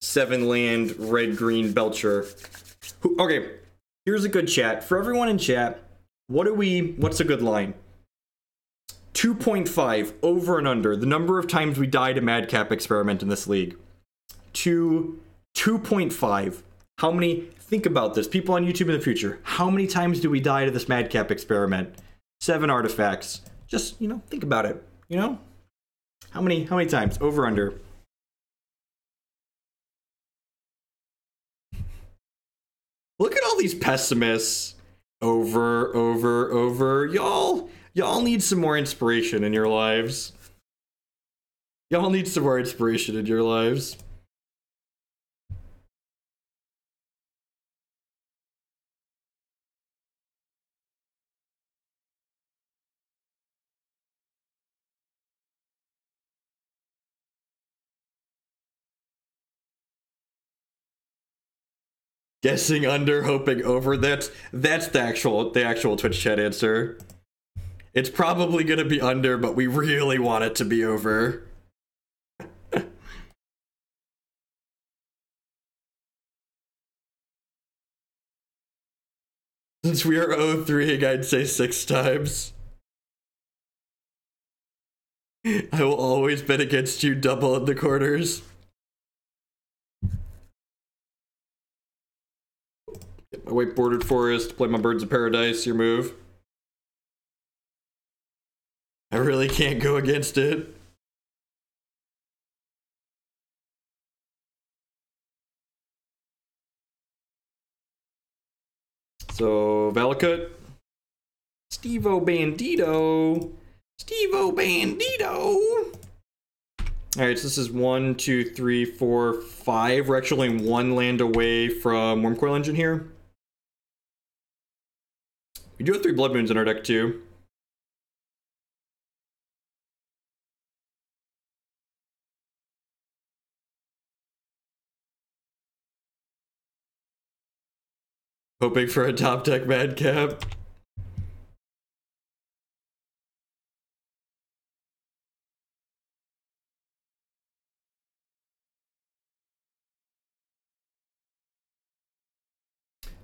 7-land, red-green Belcher. Okay, here's a good chat. For everyone in chat, what's a good line? 2.5, over and under. The number of times we died a Madcap Experiment in this league. 2.5. How many, think about this, people on YouTube in the future, how many times do we die to this Madcap Experiment? 7 artifacts. Just, think about it, How many times? Over, under. Look at all these pessimists. Over. Y'all need some more inspiration in your lives. Y'all need some more inspiration in your lives. Guessing under, hoping over. That's the actual Twitch chat answer. It's probably gonna be under, but we really want it to be over. Since we are 0-3, I'd say 6 times. I will always bet against you, double in the quarters. Get my white bordered forest, play my birds of paradise, your move. I really can't go against it. So, Valakut. Steve-O Bandito. Steve-O Bandito. Alright, so this is 1, 2, 3, 4, 5. We're actually one land away from Wurmcoil Engine here. We do have 3 Blood Moons in our deck too. Hoping for a top deck Madcap.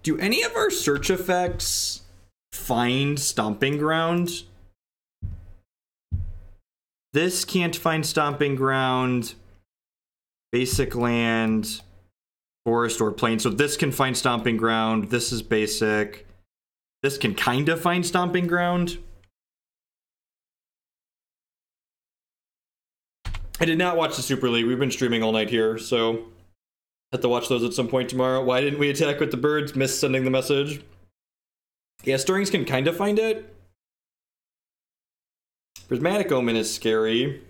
Do any of our search effects find Stomping Ground? This can't find Stomping Ground. Basic land, forest, or plain. So this can find Stomping Ground. This is basic. This can kind of find Stomping Ground. I did not watch the Super League. We've been streaming all night here, so have to watch those at some point tomorrow. Why didn't we attack with the birds? Missed sending the message. Yeah, Stirrings can kind of find it. Prismatic Omen is scary.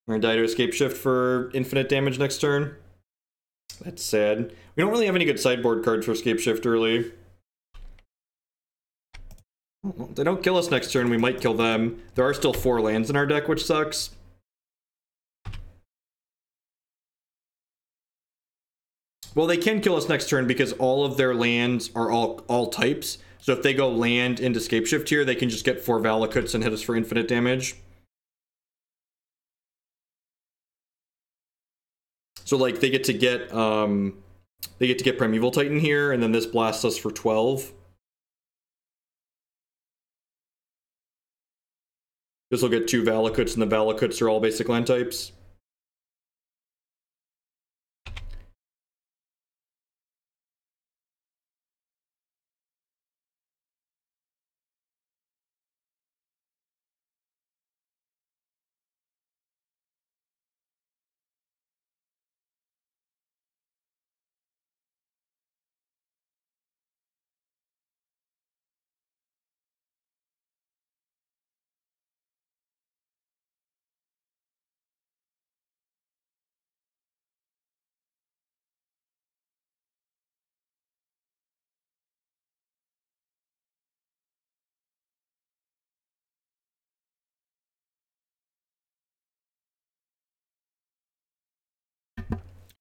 We're gonna die to Escape Shift for infinite damage next turn. That's sad. We don't really have any good sideboard cards for Escape Shift early. Well, if they don't kill us next turn, we might kill them. There are still 4 lands in our deck, which sucks. Well, they can kill us next turn because all of their lands are all types. So if they go land into Escape Shift here, they can just get 4 Valakuts and hit us for infinite damage. So like they get to get Primeval Titan here, and then this blasts us for 12. This will get 2 Valakuts, and the Valakuts are all basic land types.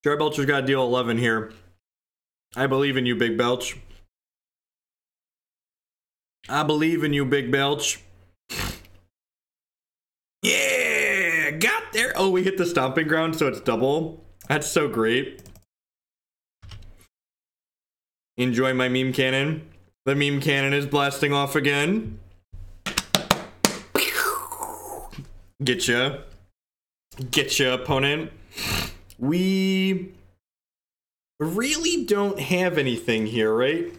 Charbelcher's got to deal 11 here. I believe in you, Big Belch. I believe in you, Big Belch. Yeah, got there. Oh, we hit the Stomping Ground, so it's double. That's so great. Enjoy my meme cannon. The meme cannon is blasting off again. Getcha. Getcha, opponent. We really don't have anything here, right?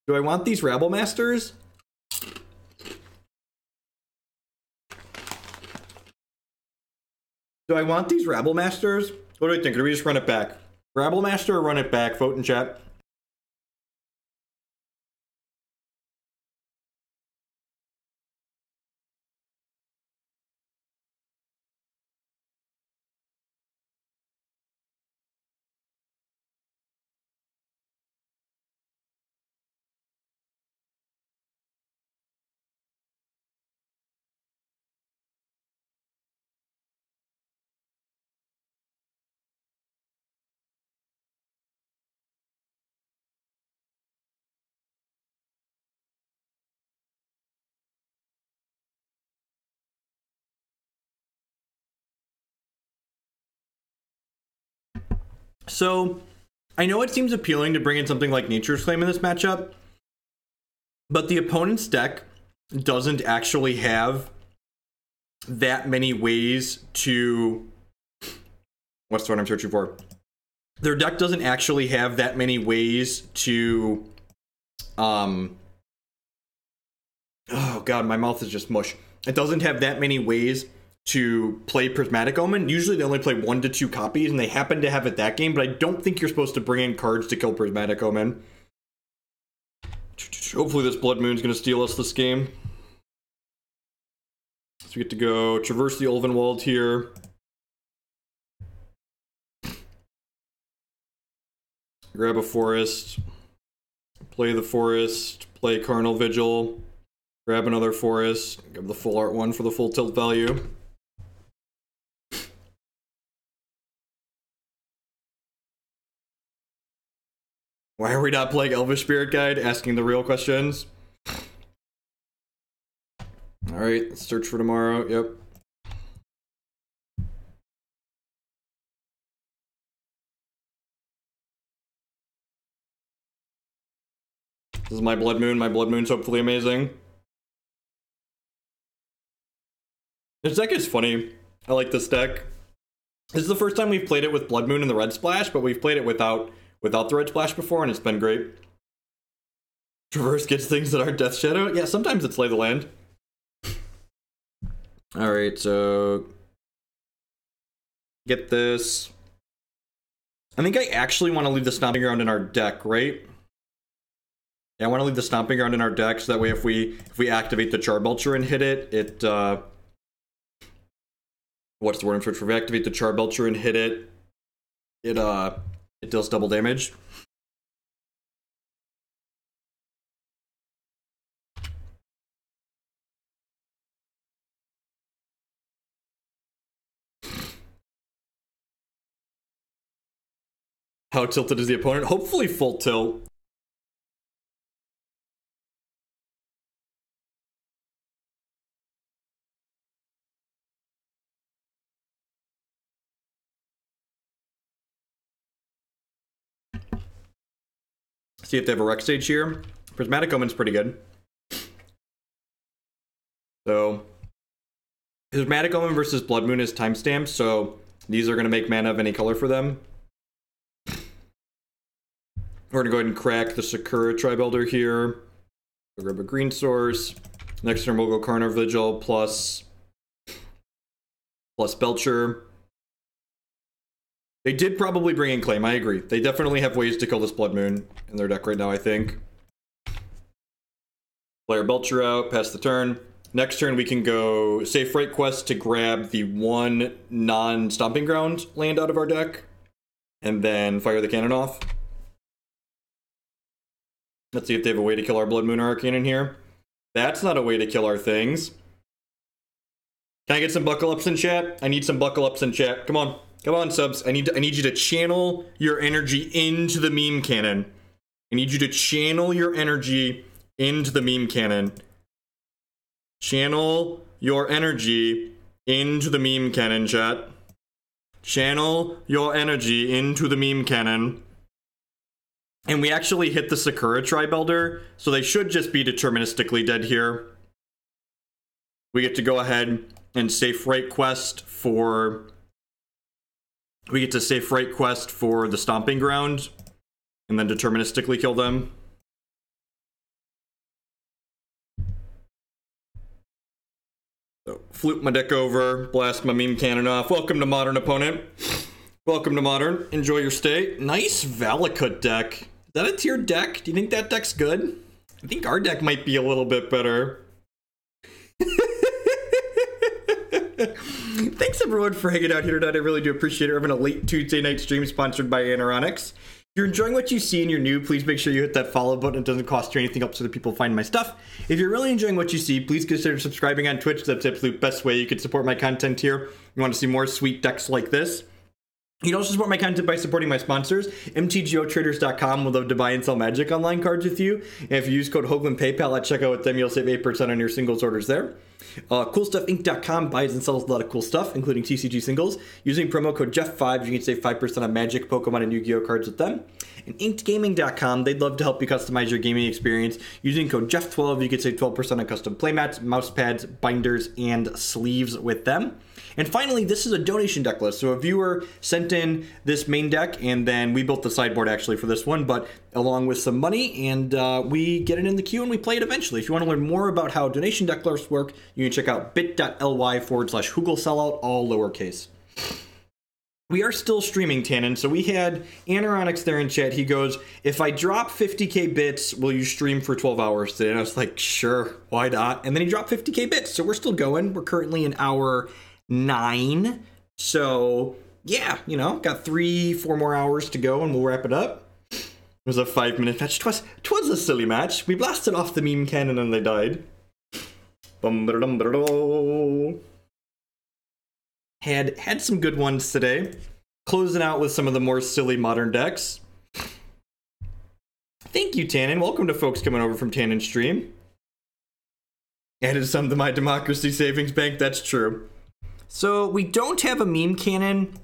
Do I want these Rabblmasters? Do I want these Rabblmasters? What do I think? Do we just run it back? Rabblemaster or run it back? Vote in chat. So, I know it seems appealing to bring in something like Nature's Claim in this matchup, but the opponent's deck doesn't actually have that many ways to... What's the word I'm searching for? Their deck doesn't actually have that many ways to... Oh god, my mouth is just mush. It doesn't have that many ways to play Prismatic Omen. Usually they only play 1 to 2 copies, and they happen to have it that game, but I don't think you're supposed to bring in cards to kill Prismatic Omen. Hopefully this Blood Moon's gonna steal us this game. So we get to go Traverse the Ulvenwald here. Grab a forest. Play the forest. Play Carnage Vigil. Grab another forest. Give the full art one for the full tilt value. Why are we not playing Elvish Spirit Guide? Asking the real questions. Alright, let's search for tomorrow. Yep. This is my Blood Moon. My Blood Moon's hopefully amazing. This deck is funny. I like this deck. This is the first time we've played it with Blood Moon and the Red Splash, but we've played it without the Red Splash before, and it's been great. Traverse gets things that aren't Death Shadow. Yeah, sometimes it's Lay the Land. Alright, so... Get this. I think I actually want to leave the Stomping Ground in our deck, right? Yeah, I want to leave the Stomping Ground in our deck, so that way if we activate the Charbelcher and hit it, it, what's the word I'm searching for? If we activate the Charbelcher and hit it, it deals double damage. How tilted is the opponent? Hopefully full tilt. See if they have a Rec Stage here. Prismatic Omen's pretty good. So, Prismatic Omen versus Blood Moon is timestamped, so these are going to make mana of any color for them. We're going to go ahead and crack the Sakura-Tribe Elder here. We'll grab a green source. Next turn we'll go Carnage Vigil plus Belcher. They did probably bring in Claim, I agree. They definitely have ways to kill this Blood Moon in their deck right now, I think. Player Belcher out, pass the turn. Next turn we can go Safewright Quest to grab the 1 non-Stomping Ground land out of our deck. And then fire the cannon off. Let's see if they have a way to kill our Blood Moon or our cannon here. That's not a way to kill our things. Can I get some buckle ups in chat? I need some buckle ups in chat. Come on. Come on, subs. I need you to channel your energy into the meme cannon. I need you to channel your energy into the meme cannon. Channel your energy into the meme cannon, chat. Channel your energy into the meme cannon. And we actually hit the Sakura-Tribe Elder, so they should just be deterministically dead here. We get to go ahead and Safewright Quest for... We get to Safewright Quest for the Stomping Ground, and then deterministically kill them. So, flip my deck over, blast my meme cannon off. Welcome to Modern, opponent. Welcome to Modern. Enjoy your stay. Nice Valakut deck. Is that a tiered deck? Do you think that deck's good? I think our deck might be a little bit better. Thanks everyone for hanging out here tonight. I really do appreciate it. We're having a late Tuesday night stream sponsored by Anoronics. If you're enjoying what you see and you're new, please make sure you hit that follow button. It doesn't cost you anything, helps other people find my stuff. If you're really enjoying what you see, please consider subscribing on Twitch. That's the absolute best way you can support my content here. You want to see more sweet decks like this. You can also support my content by supporting my sponsors. MTGOtraders.com will love to buy and sell Magic Online cards with you. And if you use code Hoagland PayPal at checkout with them, you'll save 8% on your singles orders there. CoolStuffInc.com buys and sells a lot of cool stuff, including TCG singles. Using promo code Jeff5, you can save 5% on Magic, Pokemon, and Yu-Gi-Oh cards with them. And InkedGaming.com, they'd love to help you customize your gaming experience. Using code Jeff12, you can save 12% on custom playmats, mouse pads, binders, and sleeves with them. And finally, this is a donation deck list. So a viewer sent in this main deck, and then we built the sideboard actually for this one, but along with some money, and we get it in the queue and we play it eventually. If you want to learn more about how donation deck lists work, you can check out bit.ly/HoogleSellout, all lowercase. We are still streaming, Tannen, so we had Anoronics there in chat. He goes, if I drop 50k bits, will you stream for 12 hours today? And I was like, sure, why not? And then he dropped 50k bits, so we're still going. We're currently in hour 9, so yeah, you know, got 3-4 more hours to go and we'll wrap it up. It was a 5-minute match. Twas a silly match. We blasted off the meme cannon and they died. Had some good ones today. Closing out with some of the more silly modern decks. Thank you, Tannen. Welcome to folks coming over from Tannen Stream. Added some to my democracy savings bank. That's true. So we don't have a meme cannon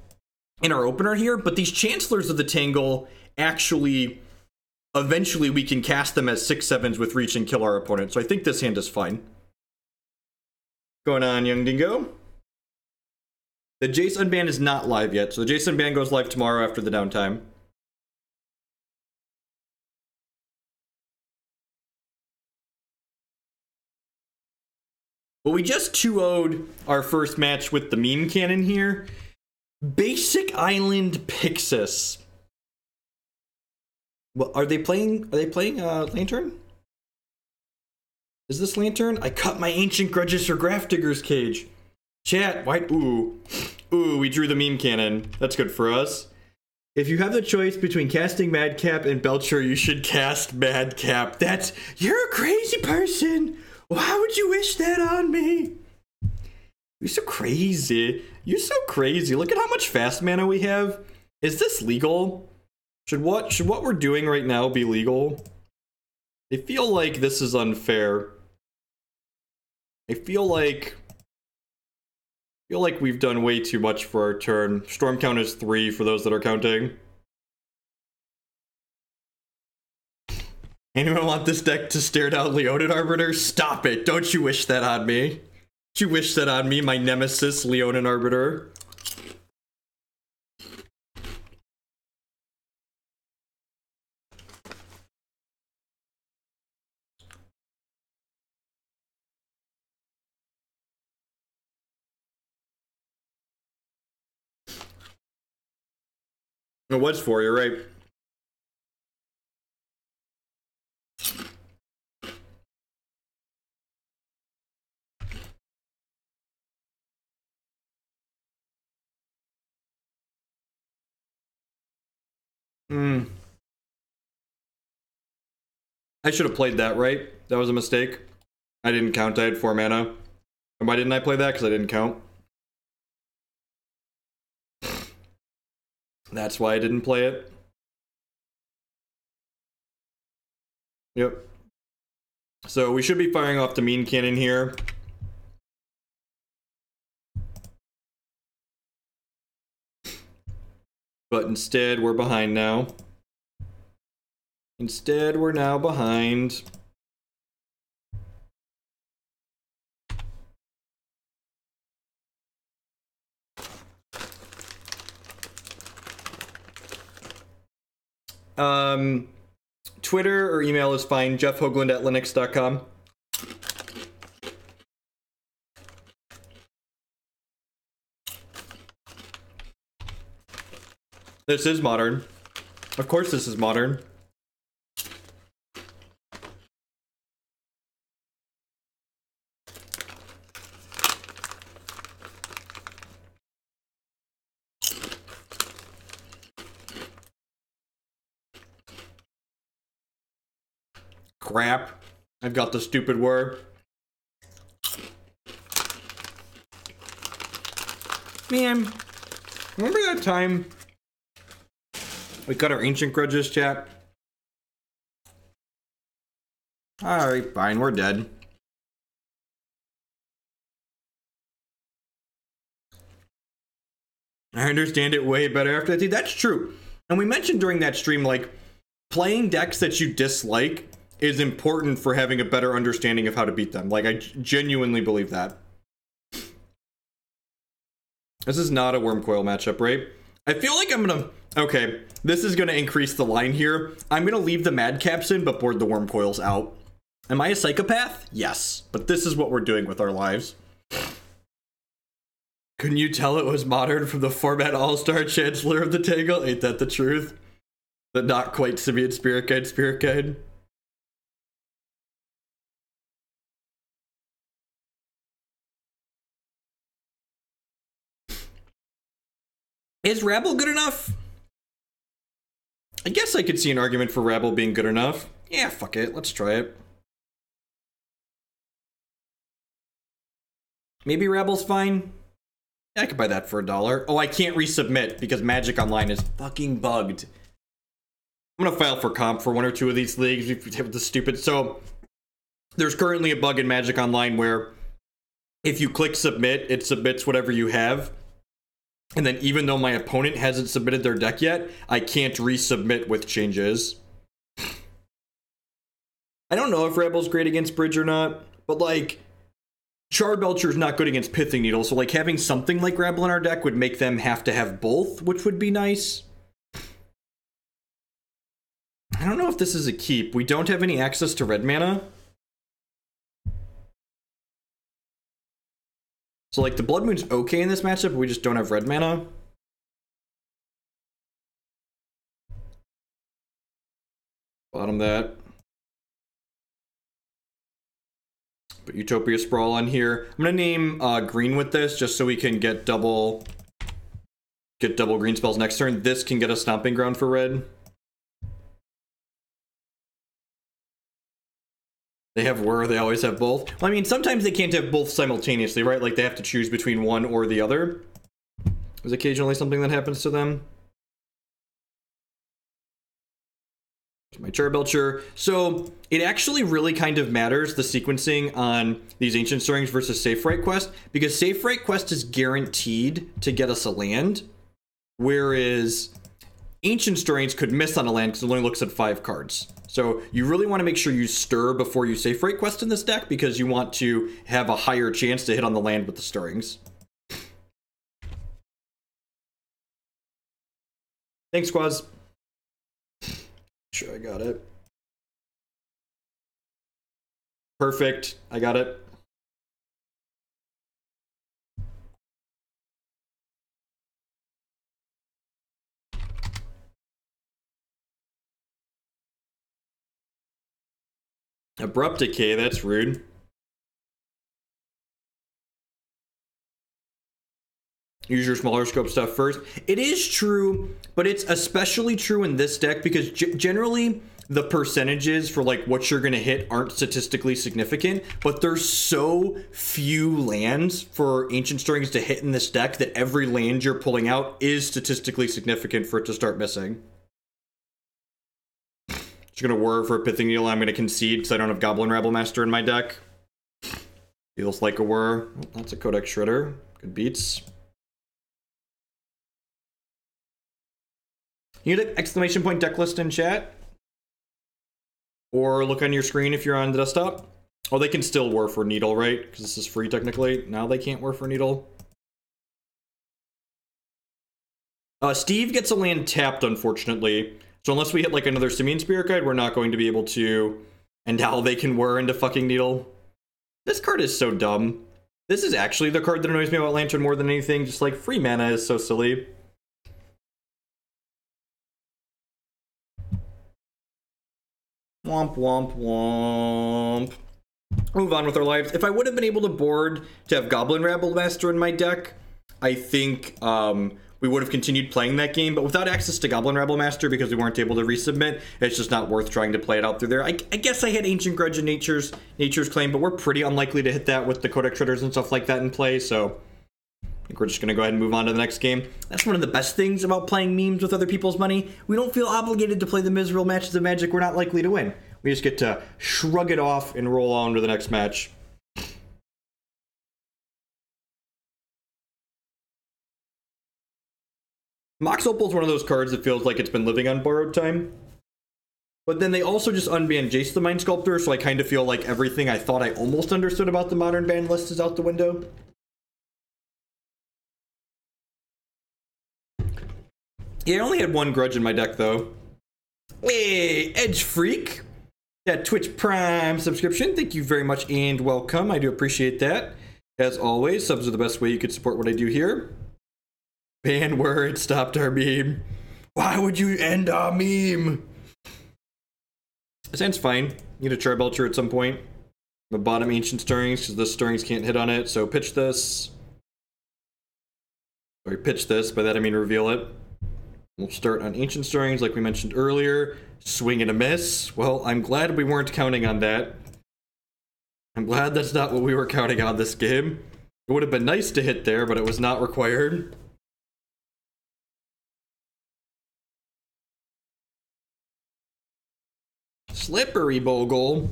in our opener here, but these Chancellors of the Tangle actually, eventually we can cast them as 6/7s with reach and kill our opponent. So I think this hand is fine. Going on, Young Dingo. The Jace Unban is not live yet, so the Jace Unban goes live tomorrow after the downtime. Well, we just 2-0'd our first match with the meme cannon here. Basic Island Pixis. Well, are they playing Lantern? Is this Lantern? I cut my Ancient Grudges for Grafdigger's Cage. Chat, why? Ooh, we drew the meme cannon. That's good for us. If you have the choice between casting Madcap and Belcher, you should cast Madcap. You're a crazy person. Why would you wish that on me? You're so crazy. You're so crazy. Look at how much fast mana we have. Is this legal? Should what we're doing right now be legal? I feel like this is unfair. I feel like we've done way too much for our turn. Storm count is 3 for those that are counting. Anyone want this deck to stare down Leonin Arbiter? Stop it! Don't you wish that on me? Don't you wish that on me, my nemesis, Leonin Arbiter? It was 4, you're right. I should have played that, right? That was a mistake. I didn't count, I had 4 mana. And why didn't I play that? Because I didn't count. That's why I didn't play it. Yep. So we should be firing off the meme cannon here. But instead, we're behind now. Instead, we're now behind. Twitter or email is fine. jeffhoagland@linux.com. This is modern. Of course this is modern. Crap. I've got the stupid word. Man, remember that time we got our Ancient Grudges, chat? Alright, fine, we're dead. I understand it way better after that. That's true. And we mentioned during that stream, like, playing decks that you dislike is important for having a better understanding of how to beat them. Like, I genuinely believe that. This is not a Wurmcoil matchup, right? I feel like I'm gonna... Okay, this is gonna increase the line here. I'm gonna leave the Madcaps in, but board the Wurmcoils out. Am I a psychopath? Yes. But this is what we're doing with our lives. Couldn't you tell it was modern from the format all-star Chancellor of the Tangle? Ain't that the truth? The not quite Simian Spirit Guide. Is Rabble good enough? I guess I could see an argument for Rabble being good enough. Yeah, fuck it. Let's try it. Maybe Rabble's fine. Yeah, I could buy that for $1. Oh, I can't resubmit because Magic Online is fucking bugged. I'm gonna file for comp for one or two of these leagues. We have the stupid... So, there's currently a bug in Magic Online where if you click submit, it submits whatever you have. And then even though my opponent hasn't submitted their deck yet, I can't resubmit with changes. I don't know if Rabble's great against Bridge or not, but like, Charbelcher is not good against Pithing Needle, so like having something like Rabble in our deck would make them have to have both, which would be nice. I don't know if this is a keep. We don't have any access to red mana. So, like, the Blood Moon's okay in this matchup, but we just don't have red mana. Bottom that. Put Utopia Sprawl on here. I'm gonna name green with this, just so we can get double green spells next turn. This can get a Stomping Ground for red. They have Whir, they always have both. Well, I mean, sometimes they can't have both simultaneously, right? Like, they have to choose between one or the other. There's occasionally something that happens to them. Here's my Charbelcher. So, it actually really kind of matters, the sequencing on these Ancient Stirrings versus Safewright Quest, because Safewright Quest is guaranteed to get us a land, whereas Ancient Stirrings could miss on a land because it only looks at 5 cards. So you really want to make sure you stir before you Safewright Quest in this deck because you want to have a higher chance to hit on the land with the stirrings. Thanks, Quaz. Sure, I got it. Perfect. I got it. Abrupt Decay, that's rude. Use your smaller scope stuff first. It is true, but it's especially true in this deck because generally the percentages for like what you're gonna hit aren't statistically significant, but there's so few lands for Ancient Stirrings to hit in this deck that every land you're pulling out is statistically significant for it to start missing. Just gonna Whir for a Pithing Needle. I'm gonna concede because I don't have Goblin Rabblemaster in my deck. Feels like a Whir. Oh, that's a Codex Shredder. Good beats. You need an exclamation point deck list in chat? Or look on your screen if you're on the desktop. Oh, they can still war for Needle, right? Because this is free technically. Now they can't war for Needle. Steve gets a land tapped, unfortunately. So unless we hit like another Simian Spirit Guide, we're not going to be able to. And now they can whir into fucking Needle. This card is so dumb. This is actually the card that annoys me about Lantern more than anything. Just like free mana is so silly. Womp, womp, womp. Move on with our lives. If I would have been able to board to have Goblin Rabblemaster in my deck, I think we would have continued playing that game. But without access to Goblin Rabblemaster, because we weren't able to resubmit, it's just not worth trying to play it out through there. I guess I had Ancient Grudge and Nature's Claim, but we're pretty unlikely to hit that with the Codex Shredders and stuff like that in play, so I think we're just going to go ahead and move on to the next game. That's one of the best things about playing memes with other people's money. We don't feel obligated to play the miserable matches of Magic we're not likely to win. We just get to shrug it off and roll on to the next match. Mox Opal is one of those cards that feels like it's been living on borrowed time. But then they also just unbanned Jace the Mind Sculptor, so I kind of feel like everything I thought I almost understood about the modern ban list is out the window. Yeah, I only had one Grudge in my deck, though. Hey, Edge Freak! That Twitch Prime subscription, thank you very much and welcome. I do appreciate that. As always, subs are the best way you could support what I do here. Ban word stopped our meme. Why would you end our meme? Sounds fine. Need a Charbelcher at some point. The bottom Ancient Stirrings, because the Stirrings can't hit on it, so pitch this. Sorry, pitch this, by that I mean reveal it. We'll start on Ancient Stirrings, like we mentioned earlier. Swing and a miss. Well, I'm glad we weren't counting on that. I'm glad that's not what we were counting on this game. It would have been nice to hit there, but it was not required. Slippery Bogle.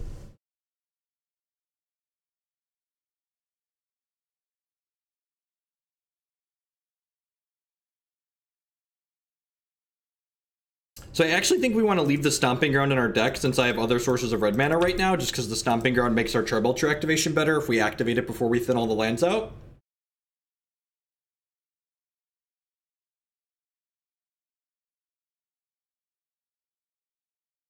So I actually think we want to leave the Stomping Ground in our deck since I have other sources of red mana right now, just because the Stomping Ground makes our Charbelcher activation better if we activate it before we thin all the lands out.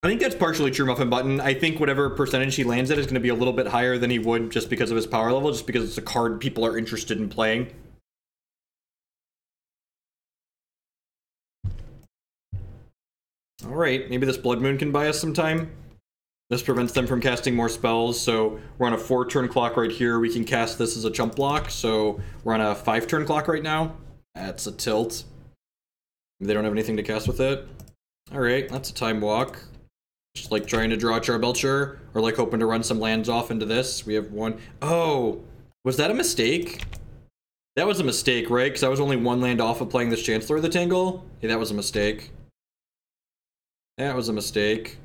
I think that's partially true, Muffin Button. I think whatever percentage he lands at is going to be a little bit higher than he would just because of his power level, just because it's a card people are interested in playing. Alright, maybe this Blood Moon can buy us some time. This prevents them from casting more spells, so we're on a 4-turn clock right here. We can cast this as a chump block, so we're on a 5-turn clock right now. That's a tilt. They don't have anything to cast with it. Alright, that's a time walk. Just like trying to draw Charbelcher, or like hoping to run some lands off into this. We have one. Oh, was that a mistake? That was a mistake, right? Because I was only one land off of playing this Chancellor of the Tangle. Yeah, that was a mistake. That was a mistake.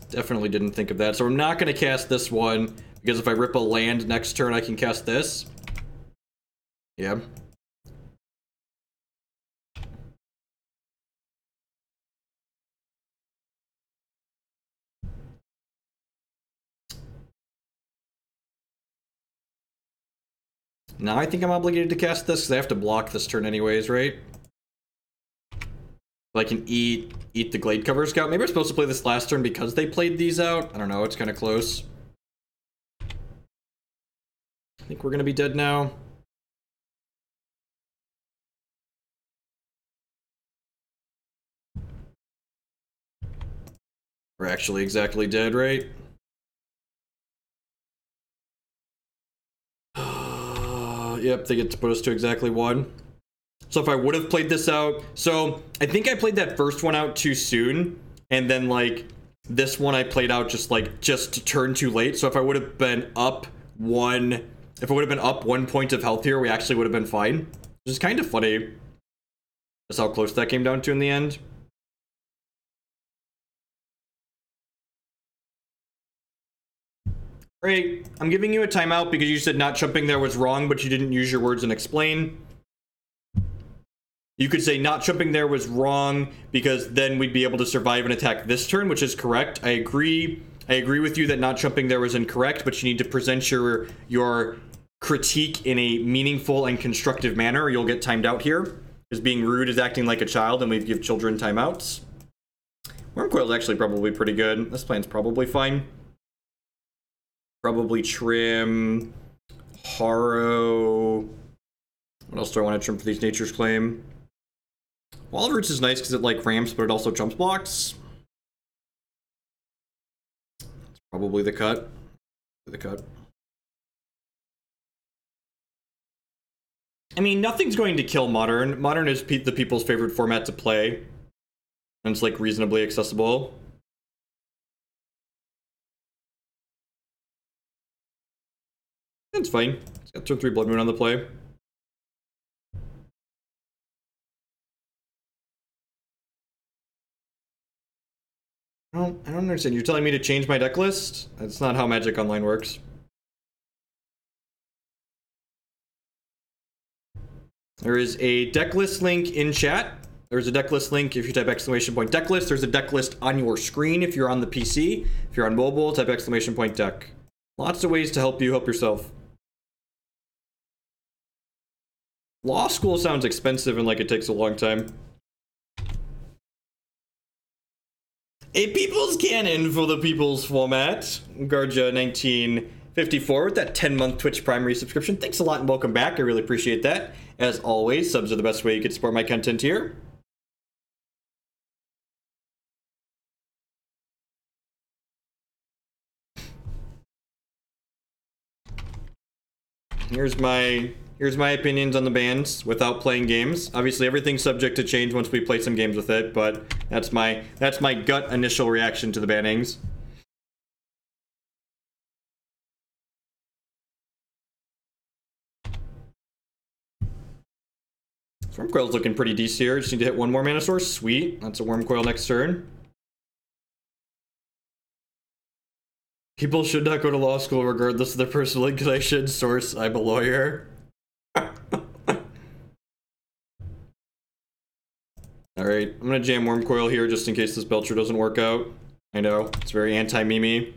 Definitely didn't think of that. So I'm not going to cast this one, because if I rip a land next turn, I can cast this. Yeah. Now I think I'm obligated to cast this, because I have to block this turn anyways, right? I can eat the Glade Cover Scout. Maybe I'm supposed to play this last turn because they played these out. I don't know, it's kind of close. I think we're going to be dead now. We're actually exactly dead, right? Yep, they get to put us to exactly 1. So if I would have played this out, so I think I played that first one out too soon, and then like this one I played out just to turn too late. So if I would have been up one point of health here, we actually would have been fine. Which is kind of funny. That's how close that came down to in the end. Great. I'm giving you a timeout because you said not jumping there was wrong, but you didn't use your words and explain. You could say not jumping there was wrong because then we'd be able to survive an attack this turn, which is correct. I agree. I agree with you that not jumping there was incorrect, but you need to present your critique in a meaningful and constructive manner, or you'll get timed out here. Because being rude is acting like a child, and we give children timeouts. Wurmcoil is actually probably pretty good. This plan's probably fine. Probably trim Harrow. What else do I want to trim for these Nature's Claim? Wall of Roots is nice because it like ramps, but it also jumps blocks. It's probably the cut. I mean, nothing's going to kill Modern. Modern is the people's favorite format to play. And it's like reasonably accessible. It's fine. It's got turn 3 Blood Moon on the play. I don't understand. You're telling me to change my deck list? That's not how Magic Online works. There is a deck list link in chat. There's a deck list link if you type !deck list. There's a deck list on your screen if you're on the PC. If you're on mobile, type !deck. Lots of ways to help you help yourself. Law school sounds expensive and like it takes a long time. A People's Cannon for the People's format. Garja 1954 with that 10-month Twitch Prime resubscription. Thanks a lot and welcome back. I really appreciate that. As always, subs are the best way you can support my content here. Here's my opinions on the bans without playing games. Obviously, everything's subject to change once we play some games with it, but that's my gut initial reaction to the bannings. Wurmcoil's looking pretty decent here. Just need to hit one more mana source. Sweet. That's a Wurmcoil next turn. People should not go to law school regardless of their personal inclination. Source, I'm a lawyer. Alright, I'm gonna jam Wurmcoil here just in case this Belcher doesn't work out. I know, it's very anti-Mimi.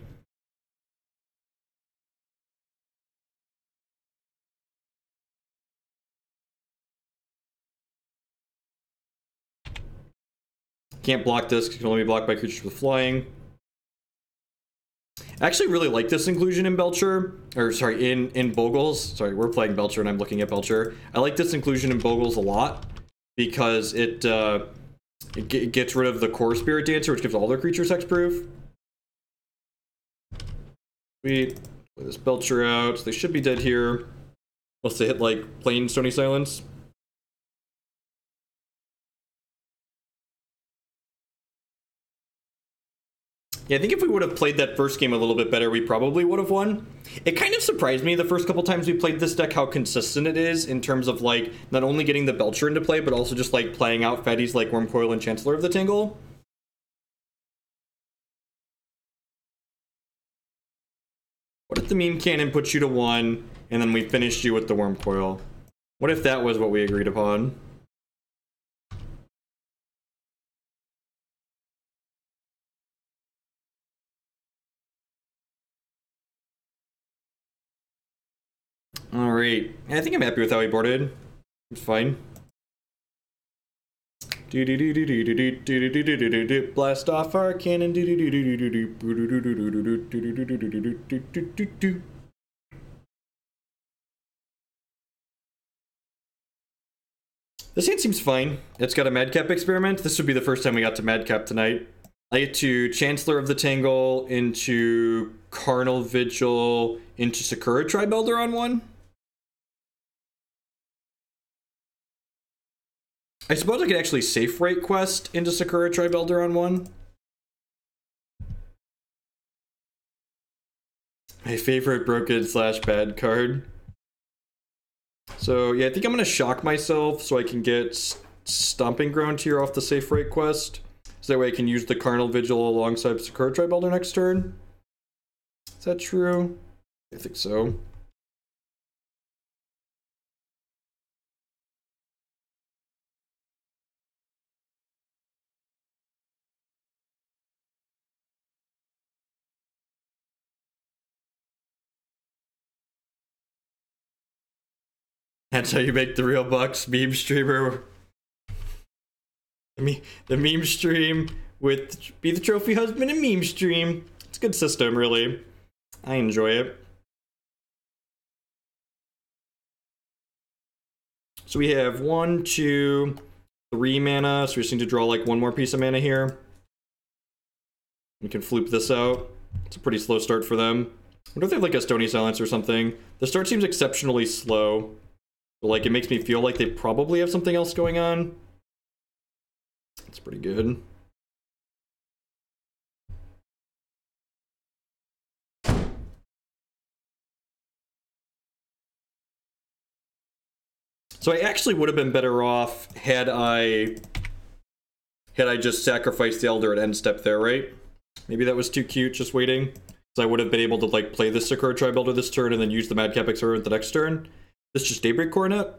Can't block this because it can only be blocked by creatures with flying. I actually really like this inclusion in Belcher, or sorry, in Bogles. Sorry, we're playing Belcher and I'm looking at Belcher. I like this inclusion in Bogles a lot because it gets rid of the core Spirit Dancer, which gives all their creatures hexproof. Sweet. Play this Belcher out. So they should be dead here. Unless they hit like plain Stony Silence. Yeah, I think if we would have played that first game a little bit better, we probably would have won. It kind of surprised me the first couple times we played this deck how consistent it is in terms of like not only getting the Belcher into play, but also just like playing out fatties like Wurmcoil and Chancellor of the Tangle. What if the meme cannon puts you to 1 and then we finished you with the Wurmcoil? What if that was what we agreed upon? Alright, I think I'm happy with how he boarded. It's fine. Blast off our cannon. This hand seems fine. It's got a Madcap Experiment. This would be the first time we got to Madcap tonight. I get to Chancellor of the Tangle, into Carnage Vigil, into Sakura-Tribe Elder on 1. I suppose I could actually Safewright Quest into Sakura-Tribe Elder on 1. My favorite broken / bad card. So yeah, I think I'm gonna shock myself so I can get Stomping Ground here off the Safewright Quest. So that way I can use the Carnage Vigil alongside Sakura-Tribe Elder next turn. Is that true? I think so. That's how you make the real bucks, meme streamer. The meme stream with be the trophy husband and meme stream. It's a good system, really. I enjoy it. So we have 1, 2, 3 mana, so we just need to draw like one more piece of mana here. We can floop this out. It's a pretty slow start for them. I wonder if they have like a Stony Silence or something. The start seems exceptionally slow. But like it makes me feel like they probably have something else going on. It's pretty good. So I actually would have been better off had I just sacrificed the Elder at end step there, right? Maybe that was too cute, just waiting. So I would have been able to like play the Sakura-Tribe Elder this turn and then use the Madcap Experiment the next turn. This just Daybreak Coronet?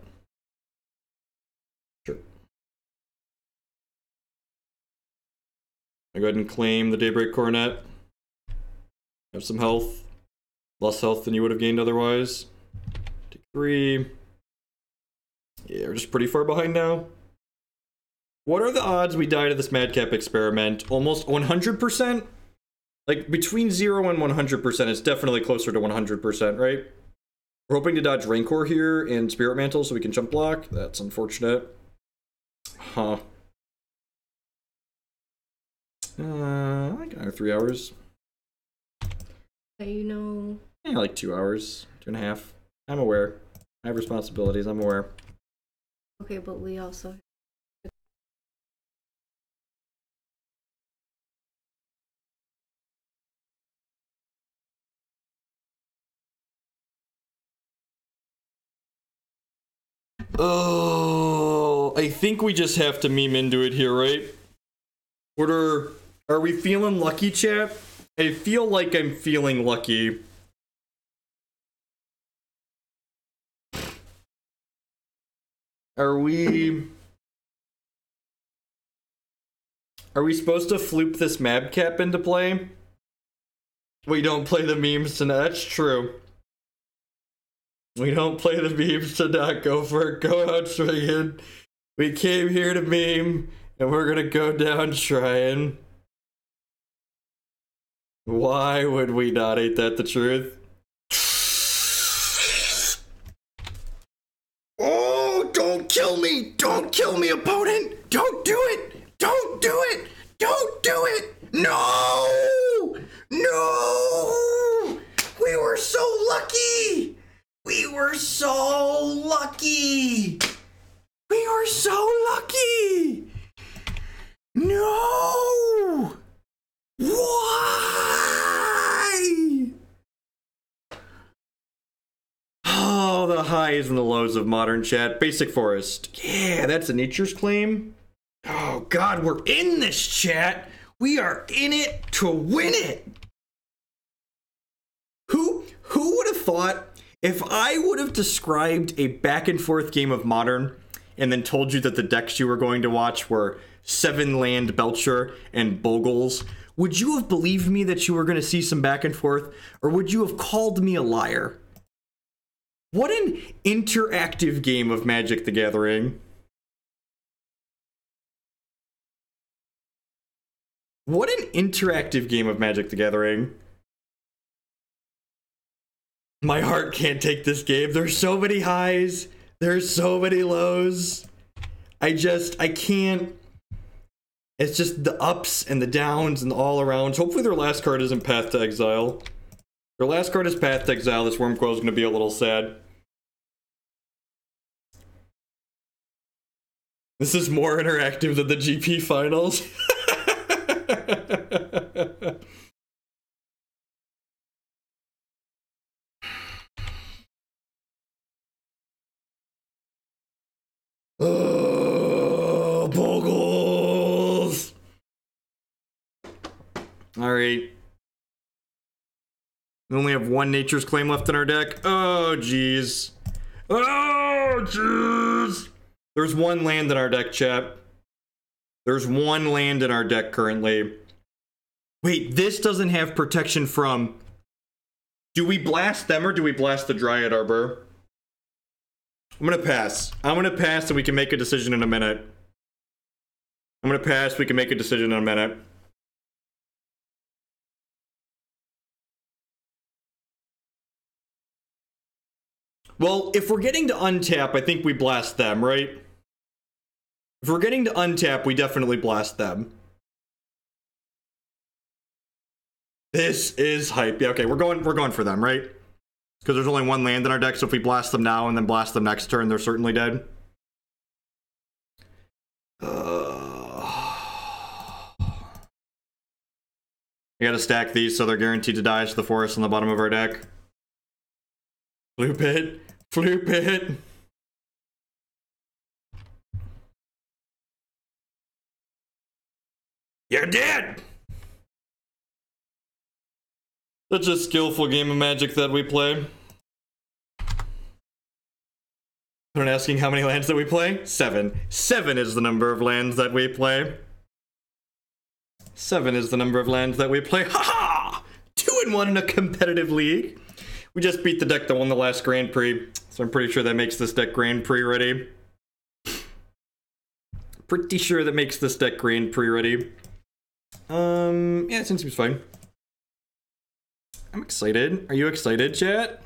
Sure. I go ahead and claim the Daybreak Coronet. Have some health. Less health than you would have gained otherwise. Take 3. Yeah, we're just pretty far behind now. What are the odds we die to this Madcap Experiment? Almost 100%? Like, between 0 and 100%, it's definitely closer to 100%, right? We're hoping to dodge Rancor here and Spirit Mantle so we can jump block. That's unfortunate. Huh. I got 3 hours. You know... Yeah, like 2 hours. 2.5. I'm aware. I have responsibilities, I'm aware. Okay, but we also... Oh, I think we just have to meme into it here, right? Are we feeling lucky, chat? I feel like I'm feeling lucky. Are we supposed to floop this Madcap into play? We don't play the memes tonight. That's true. We don't play the memes to not go for it. Go out swinging. We came here to meme, and we're gonna go down trying. Why would we not? Ain't that the truth? Oh, don't kill me! Don't kill me, opponent! Don't do it! Don't do it! Don't do it! No! No! We were so lucky! We were so lucky! We were so lucky! No! Why? Oh, the highs and the lows of modern chat. Basic Forest. Yeah, that's a Nature's Claim. Oh, God, we're in this, chat. We are in it to win it. Who would have thought if I would have described a back and forth game of Modern and then told you that the decks you were going to watch were 7-land Belcher and Bogles, would you have believed me that you were going to see some back and forth, or would you have called me a liar? What an interactive game of Magic the Gathering. What an interactive game of Magic the Gathering. My heart can't take this game. There's so many highs. There's so many lows. I can't. It's just the ups and the downs and the all arounds. Hopefully their last card isn't Path to Exile. Their last card is Path to Exile. This Wurmcoil is going to be a little sad. This is more interactive than the GP finals. Oh, Bogles! Alright. We only have one Nature's Claim left in our deck. Oh, jeez. Oh, jeez! There's one land in our deck, chat. There's one land in our deck currently. Wait, this doesn't have protection from... Do we blast them or do we blast the Dryad Arbor? I'm gonna pass. I'm gonna pass and we can make a decision in a minute. I'm gonna pass, we can make a decision in a minute. Well, if we're getting to untap, I think we blast them, right? If we're getting to untap, we definitely blast them. This is hype. Yeah, okay, we're going for them, right? Because there's only one land in our deck, so if we blast them now and then blast them next turn, they're certainly dead. We gotta stack these so they're guaranteed to die to the forest on the bottom of our deck. Floop it. Floop it. You're dead! Such a skillful game of Magic that we play. They're asking how many lands that we play? 7. 7 is the number of lands that we play. 7 is the number of lands that we play. Ha-ha! 2-1 in a competitive league. We just beat the deck that won the last Grand Prix, so I'm pretty sure that makes this deck Grand Prix ready. Pretty sure that makes this deck Grand Prix ready. Yeah, it seems fine. I'm excited. Are you excited, chat?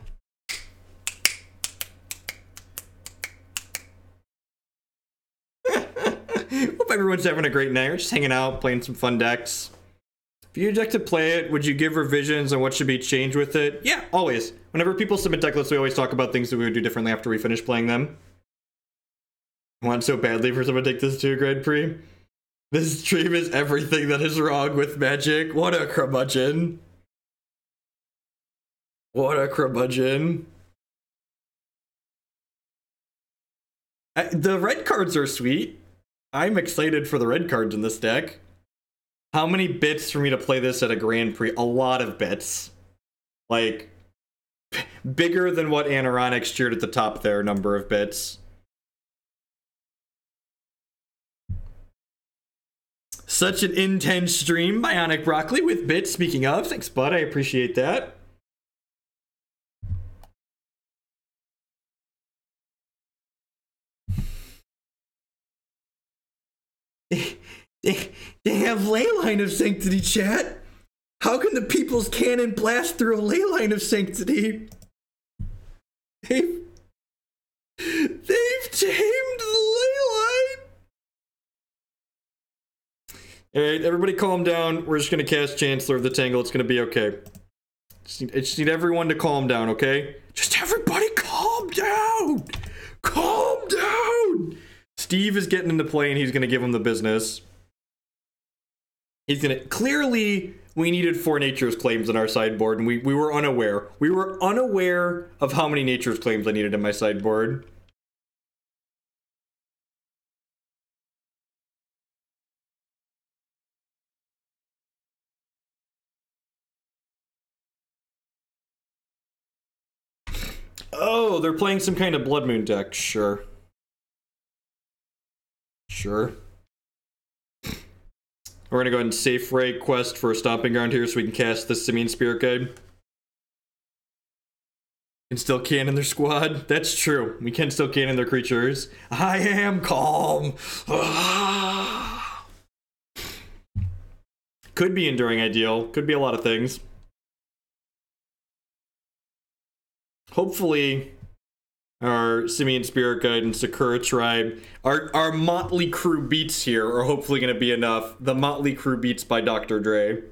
Hope everyone's having a great night. We're just hanging out, playing some fun decks. If you deck to play it, would you give revisions on what should be changed with it? Yeah, always. Whenever people submit deck lists, we always talk about things that we would do differently after we finish playing them. I want so badly for someone to take this to a Grand Prix. This stream is everything that is wrong with Magic. What a curmudgeon. What a curmudgeon. The red cards are sweet. I'm excited for the red cards in this deck. How many bits for me to play this at a Grand Prix? A lot of bits. Like, bigger than what Anoronics cheered at the top there, number of bits. Such an intense stream, Bionic Broccoli with bits. Speaking of, thanks, bud. I appreciate that. They have Leyline of Sanctity, chat. How can the People's Cannon blast through a Leyline of Sanctity? They've tamed the Leyline. Alright, everybody calm down. We're just gonna cast Chancellor of the Tangle. It's gonna be okay. I just need everyone to calm down, okay? Just everybody calm down! Calm down! Steve is getting into play and he's gonna give him the business. He's gonna... Clearly, we needed 4 Nature's Claims in our sideboard, and we were unaware. We were unaware of how many Nature's Claims I needed in my sideboard. Oh, they're playing some kind of Blood Moon deck. Sure. Sure. We're gonna go ahead and Safewright Quest for a Stomping Ground here so we can cast the Simian Spirit Guide. Can still cannon their squad. That's true. We can still cannon their creatures. I am calm. Could be Enduring Ideal. Could be a lot of things. Hopefully, our Simian Spirit Guide and Sakura-Tribe, our motley crew beats here are hopefully going to be enough. The motley crew beats by Dr. Dre.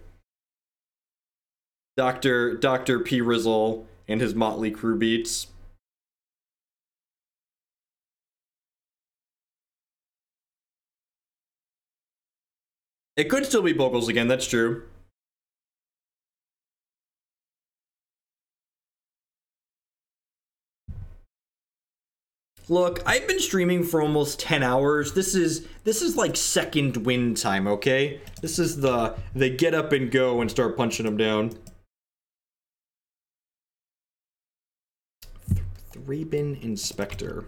Dr. P. Rizzle and his motley crew beats. It could still be Bogles again, that's true. Look, I've been streaming for almost 10 hours. This is like second win time, okay? This is the get up and go and start punching them down. Thraben Inspector.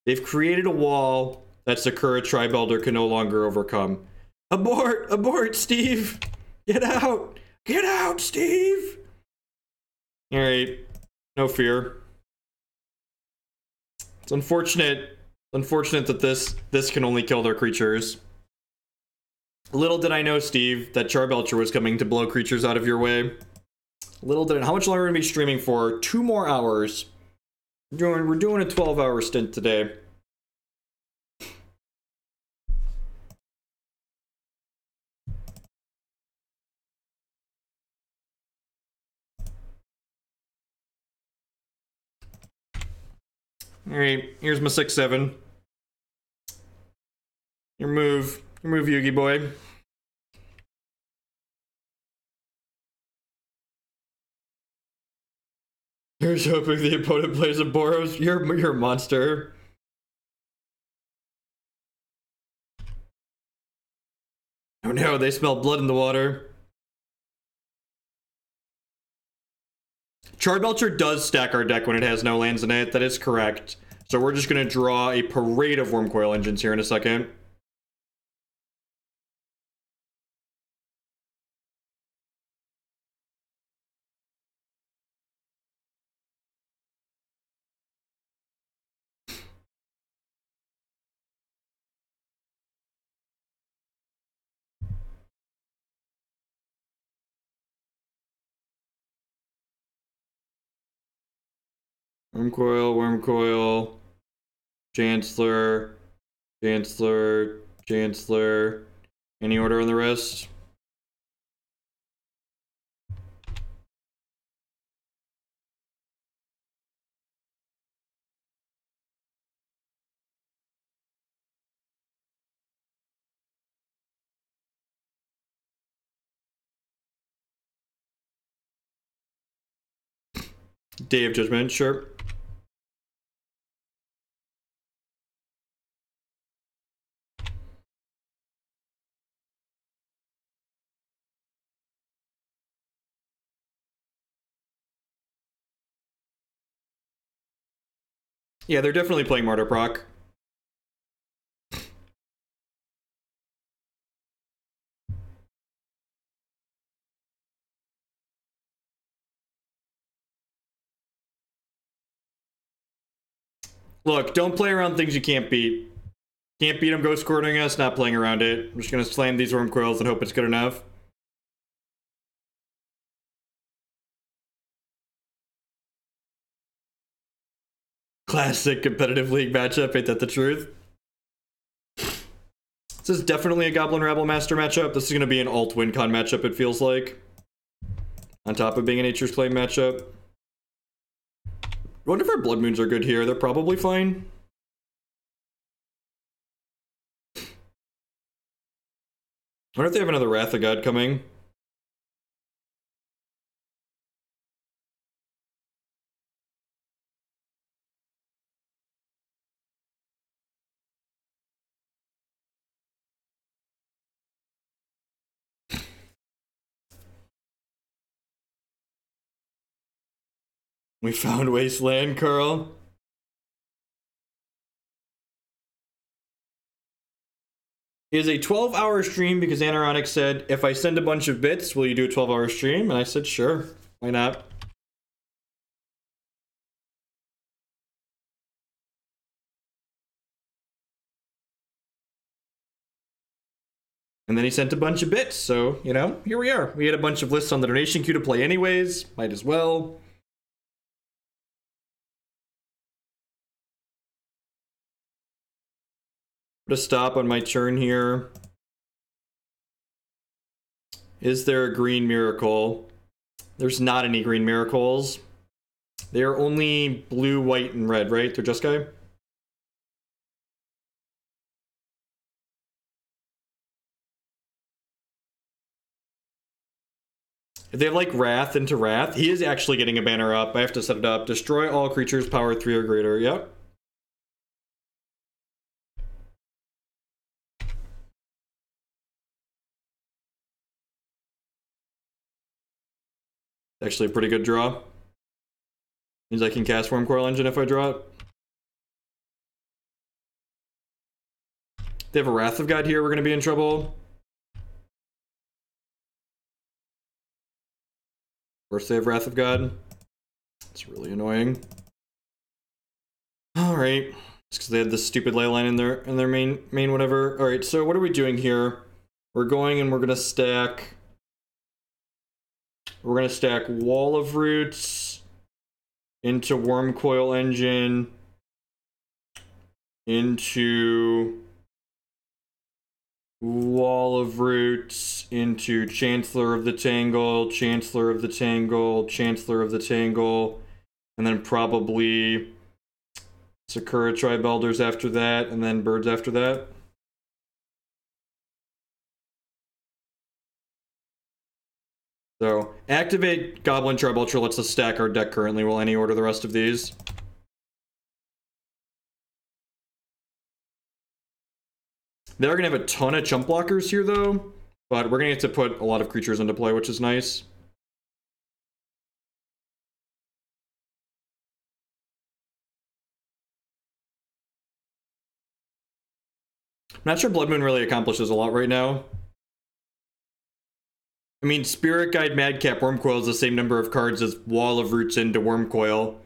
They've created a wall that Sakura-Tribe Elder can no longer overcome. Abort! Abort, Steve! Get out! Get out, Steve! Alright. No fear. It's unfortunate that this can only kill their creatures. Little did I know, Steve, that Charbelcher was coming to blow creatures out of your way. Little did I. How much longer are we going to be streaming for? 2 more hours. We're doing a 12-hour stint today. Alright, here's my 6/7. Your move, Yugi boy. Here's hoping the opponent plays a Boros. You're a monster. Oh no, they smell blood in the water. Charbelcher does stack our deck when it has no lands in it. That is correct. So we're just going to draw a parade of Wurmcoil Engines here in a second. Wurmcoil, Chancellor. Any order on the rest? Day of Judgment, sure. Yeah, they're definitely playing Martyr Proc. Look, don't play around things you can't beat. Can't beat them, go squirting us, not playing around it. I'm just gonna slam these Wurmcoils and hope it's good enough. Classic competitive league matchup, ain't that the truth? This is definitely a Goblin Rabblemaster matchup. This is gonna be an alt win-con matchup, it feels like. On top of being a Nature's Claim matchup. I wonder if our Blood Moons are good here. They're probably fine. I wonder if they have another Wrath of God coming. We found Wasteland, Carl. It is a 12-hour stream because Anaronic said, if I send a bunch of bits, will you do a 12-hour stream? And I said, sure. Why not? And then he sent a bunch of bits, so, you know, here we are. We had a bunch of lists on the donation queue to play anyways. Might as well. Put a stop on my turn here. Is there a green miracle? There's not any green miracles. They're only blue, white, and red, right? They're just guy? If they have like Wrath into Wrath, he is actually getting a banner up. I have to set it up. Destroy all creatures power 3 or greater. Yep. Actually a pretty good draw. Means I can cast Wurmcoil Engine if I draw it. They have a Wrath of God here, we're gonna be in trouble. Of course they have Wrath of God. It's really annoying. Alright. It's because they had this stupid Leyline in their main whatever. Alright, so what are we doing here? We're going and we're gonna stack. We're gonna stack Wall of Roots into Wurmcoil Engine into Wall of Roots into Chancellor of the Tangle, Chancellor of the Tangle, Chancellor of the Tangle, and then probably Sakura-Tribe Elders after that, and then Birds after that. So, activate Goblin Charbelcher lets us stack our deck currently. Will any order the rest of these? They're going to have a ton of chump blockers here, though. But we're going to have to put a lot of creatures into play, which is nice. I'm not sure Blood Moon really accomplishes a lot right now. I mean, Spirit Guide Madcap Wurmcoil is the same number of cards as Wall of Roots into Wurmcoil.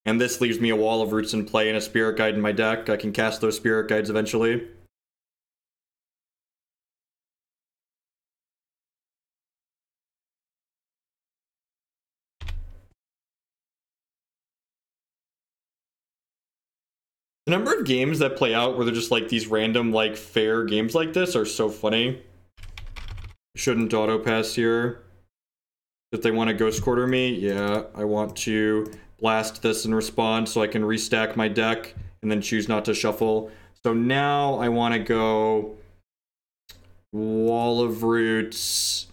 And this leaves me a Wall of Roots in play and a Spirit Guide in my deck. I can cast those Spirit Guides eventually. The number of games that play out where they're just like these random, like, fair games like this are so funny. Shouldn't auto pass here. If they want to Ghost Quarter me, yeah, I want to blast this in response so I can restack my deck and then choose not to shuffle. So now I want to go Wall of Roots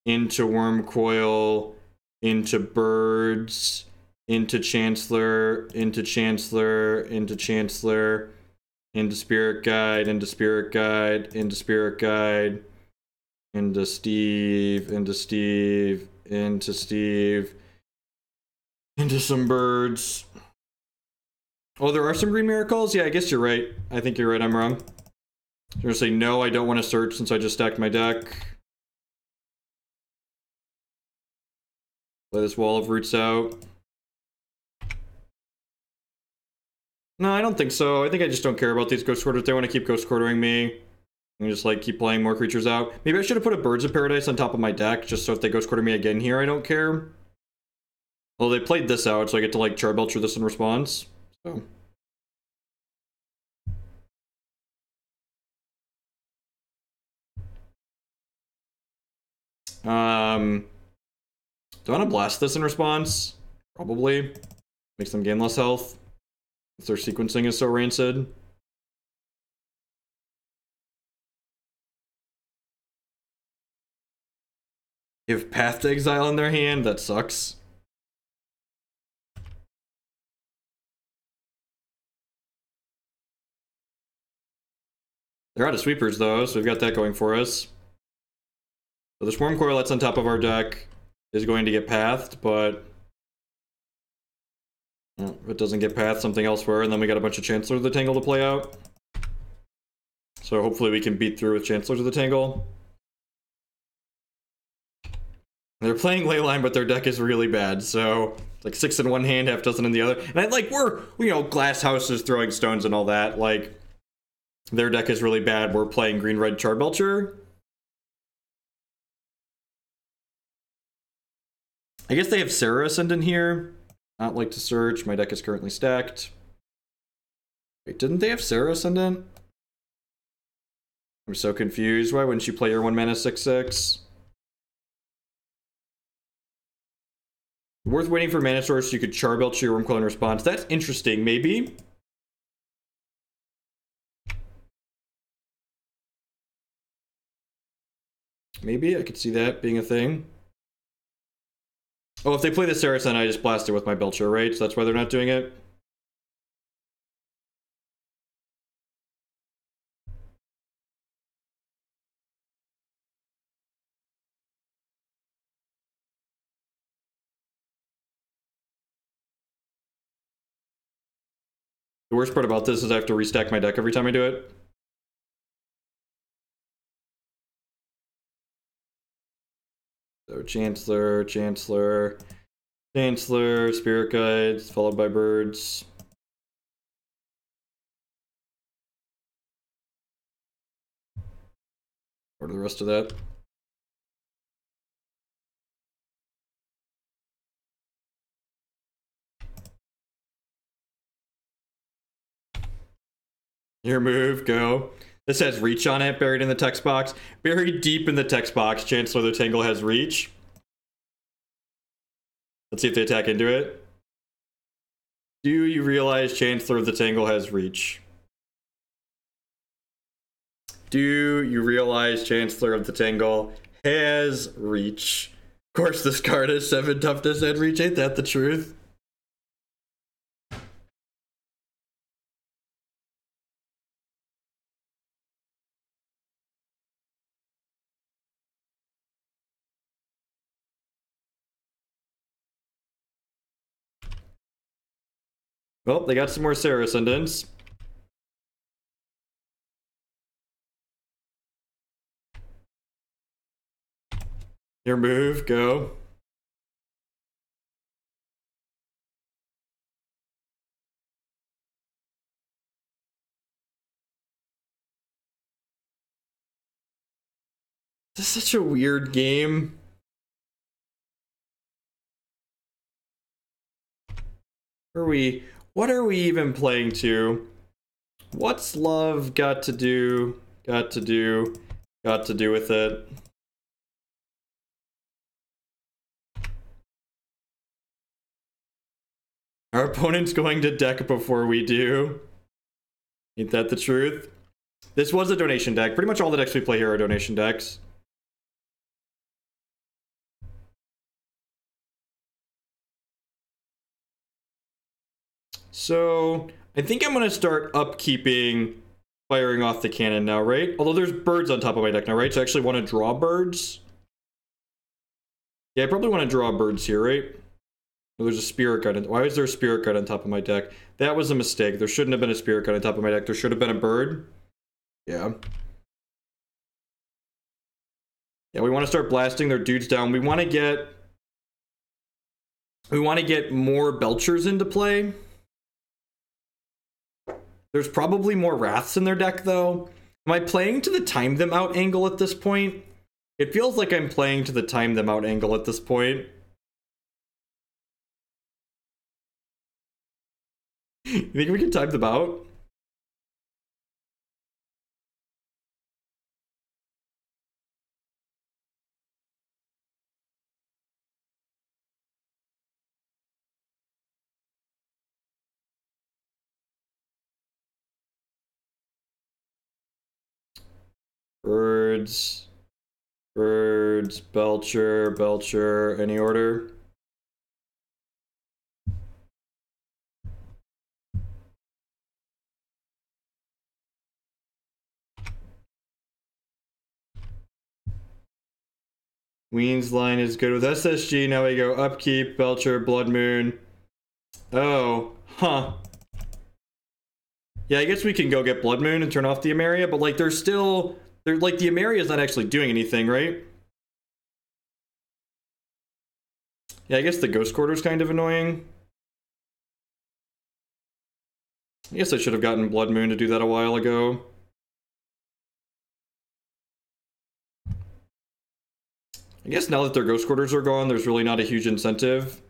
into Wurmcoil, into Birds, into Chancellor, into Chancellor, into Chancellor, into Spirit Guide, into Spirit Guide, into Spirit Guide, into Steve, into Steve, into Steve, into some Birds. Oh, there are some green miracles? Yeah, I guess you're right. I think you're right, I'm wrong. I'm gonna say no, I don't want to search since I just stacked my deck. Play this Wall of Roots out. No, I don't think so. I think I just don't care about these Ghost Quarters. They want to keep Ghost Quartering me. And just, like, keep playing more creatures out. Maybe I should have put a Birds of Paradise on top of my deck, just so if they Ghost Quarter me again here, I don't care. Well, they played this out, so I get to, like, Charbelcher this in response. So. Do I want to blast this in response? Probably. Makes them gain less health. If their sequencing is so rancid. They have Path to Exile in their hand? That sucks. They're out of sweepers, though, so we've got that going for us. So the Wurmcoil that's on top of our deck is going to get pathed, but if it doesn't get pathed, something elsewhere, and then we got a bunch of Chancellor of the Tangle to play out. So hopefully we can beat through with Chancellors of the Tangle. They're playing Leyline, but their deck is really bad, so it's like 6 in one hand, half dozen in the other. And we're, you know, glass houses, throwing stones and all that. Like, their deck is really bad. We're playing green-red Charbelcher. I guess they have Sarah Ascendant here. Not like to search. My deck is currently stacked. Wait, didn't they have Sarah Ascendant? I'm so confused. Why wouldn't you play your 1 mana 6/6? Worth waiting for mana source so you could Charbelcher your Wurmcoil in response. That's interesting, maybe. Maybe I could see that being a thing. Oh, if they play the Saracen, I just blast it with my Belcher, right? So that's why they're not doing it? The worst part about this is I have to restack my deck every time I do it. So Chancellor, Chancellor, Chancellor, Spirit Guides, followed by Birds. Order the rest of that. Your move, go. This has reach on it, buried in the text box. Buried deep in the text box, Chancellor the Tangle has reach. Let's see if they attack into it. Do you realize Chancellor of the Tangle has reach? Do you realize Chancellor of the Tangle has reach? Of course, this card has 7 toughness and reach. Ain't that the truth? Well, they got some more Sarah Ascendants. Your move, go. This is such a weird game. What are we even playing to? What's love got to do with it? Our opponent's going to deck before we do. Ain't that the truth? This was a donation deck. Pretty much all the decks we play here are donation decks. So, I think I'm going to start upkeeping firing off the cannon now, right? Although there's birds on top of my deck now, right? So I actually want to draw birds. Yeah, I probably want to draw birds here, right? Oh, there's a spirit guide. Why is there a spirit guide on top of my deck? That was a mistake. There shouldn't have been a spirit guide on top of my deck. There should have been a bird. Yeah. Yeah, we want to start blasting their dudes down. We want to get more Belchers into play. There's probably more Wraths in their deck, though. Am I playing to the time them out angle at this point? It feels like I'm playing to the time them out angle at this point. You think we can time them out? Birds, Belcher, any order? Ween's line is good with SSG. Now we go upkeep, Belcher, Blood Moon. Oh, huh. Yeah, I guess we can go get Blood Moon and turn off the Emeria, but like the Emeria is not actually doing anything, right? Yeah, I guess the Ghost Quarter's kind of annoying. I guess I should have gotten Blood Moon to do that a while ago. I guess now that their Ghost Quarters are gone, there's really not a huge incentive.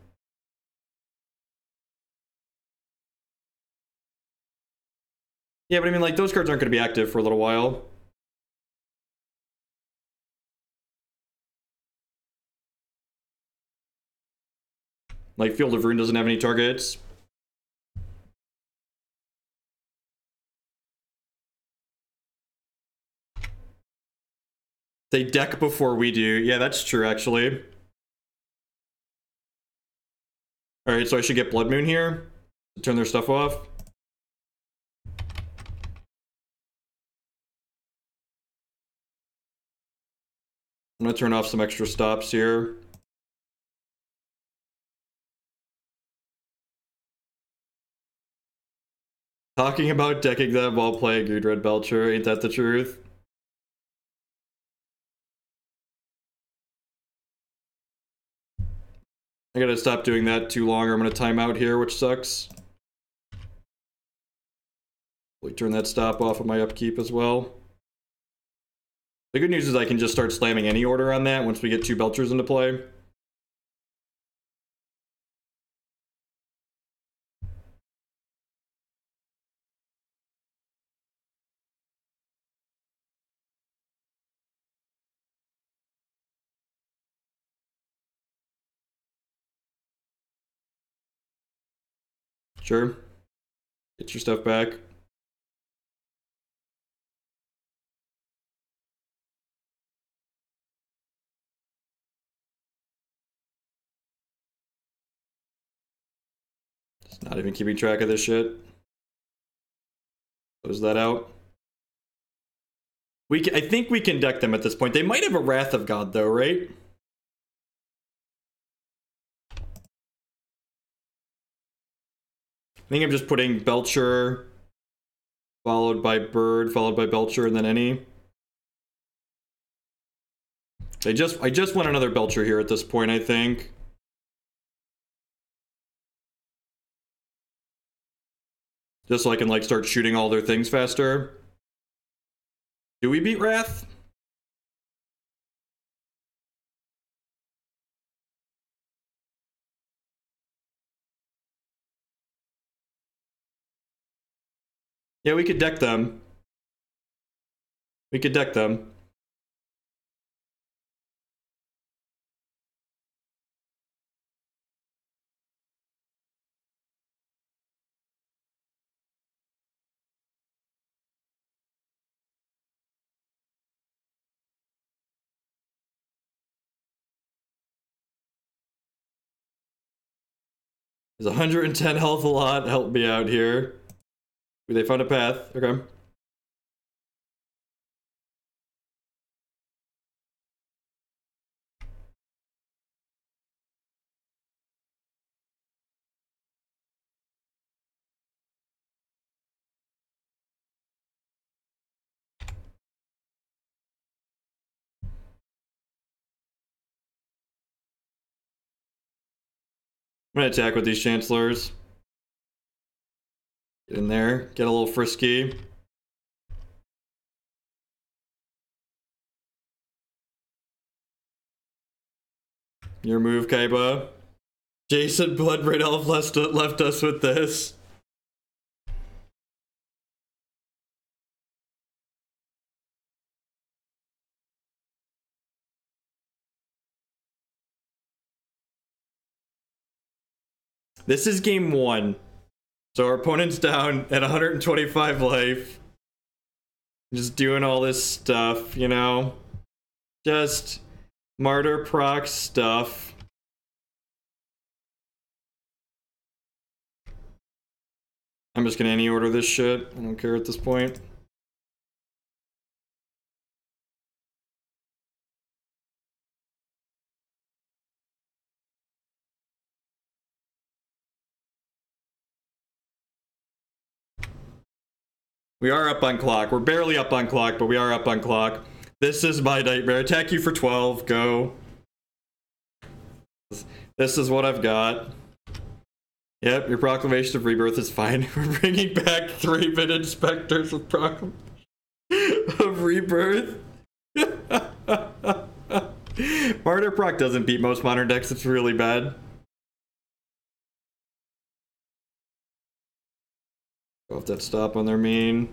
Yeah, but I mean, like, those cards aren't going to be active for a little while. Like, Field of Ruin doesn't have any targets. They deck before we do. Yeah, that's true, actually. Alright, so I should get Blood Moon here to turn their stuff off. I'm gonna turn off some extra stops here. Talking about decking them while playing Gudred Belcher, ain't that the truth? I gotta stop doing that too long or I'm gonna time out here, which sucks. We turn that stop off of my upkeep as well. The good news is I can just start slamming any order on that once we get 2 Belchers into play. Sure. Get your stuff back. Just not even keeping track of this shit. Close that out. I think we can deck them at this point. They might have a Wrath of God though, right? I think I'm just putting Belcher, followed by Bird, followed by Belcher, and then any. I just want another Belcher here at this point, I think. Just so I can like start shooting all their things faster. Do we beat Wrath? Yeah, we could deck them. We could deck them. Is 110 health a lot? Help me out here. They found a path. Okay. I'm gonna attack with these Chancellors. Get in there. Get a little frisky. Your move, Kaiba. Jason Bloodbraid Elf left us with this. This is game 1. So our opponent's down at 125 life. Just doing all this stuff, you know? Just Martyr Proc stuff. I'm just gonna any order this shit. I don't care at this point. We are up on clock. We're barely up on clock, but we are up on clock. This is my nightmare. Attack you for 12. Go. This is what I've got. Yep, your Proclamation of Rebirth is fine. We're bringing back 3-bit inspectors with Proclamation of Rebirth. Martyr Proc doesn't beat most modern decks. It's really bad. Go off that stop on their main.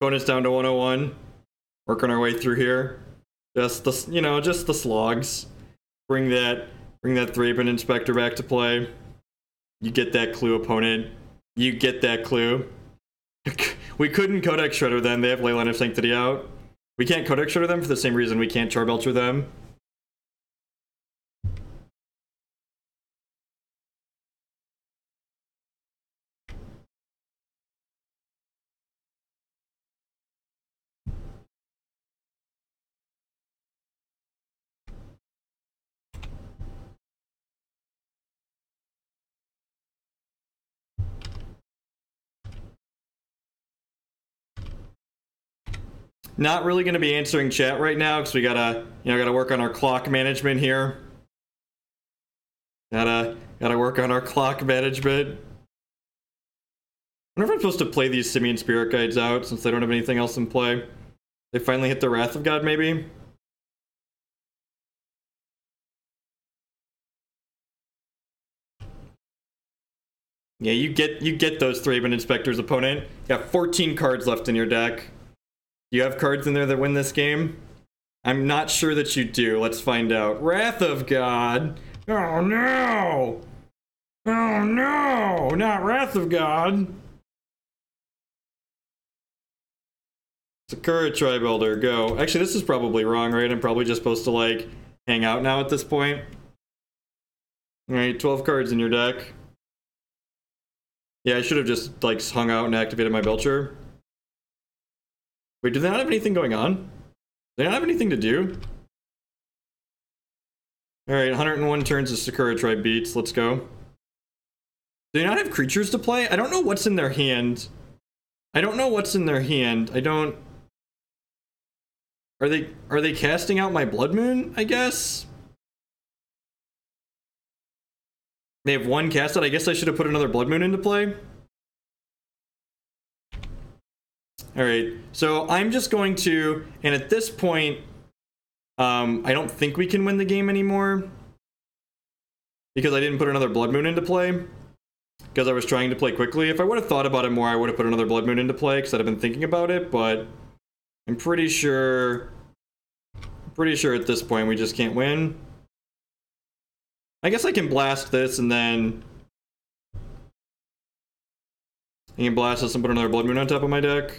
Bonus down to 101. Working our way through here. Just the, you know, just the slogs. Bring that 3-bit inspector back to play. You get that clue, opponent. You get that clue. We couldn't Codex Shredder them. They have Leyline of Sanctity out. We can't Codex Shredder them for the same reason we can't Charbelcher them. not really going to be answering chat right now because we gotta, gotta work on our clock management here. Gotta work on our clock management. I wonder if I'm supposed to play these Simian Spirit Guides out since they don't have anything else in play. They finally hit the Wrath of God, maybe? Yeah, you get those Thraben Inspector's opponent. You got 14 cards left in your deck. Do you have cards in there that win this game? I'm not sure that you do. Let's find out. Wrath of God. Oh no! Oh no! Not Wrath of God. Sakura-Tribe Elder, go. Actually, this is probably wrong, right? I'm probably just supposed to, like, hang out now at this point. Alright, 12 cards in your deck. Yeah, I should have just, like, hung out and activated my Belcher. Wait, do they not have anything going on? Do they not have anything to do? Alright, 101 turns of Sakura-Tribe beats. Let's go. Do they not have creatures to play? I don't know what's in their hand. I don't know what's in their hand. I don't... Are they casting out my Blood Moon, I guess? They have one cast out. I guess I should have put another Blood Moon into play. Alright, so I'm just going to... And at this point, I don't think we can win the game anymore. Because I didn't put another Blood Moon into play. Because I was trying to play quickly. If I would have thought about it more, I would have put another Blood Moon into play, because I'd have been thinking about it, but... I'm pretty sure at this point we just can't win. I guess I can blast this and then... I can blast this and put another Blood Moon on top of my deck.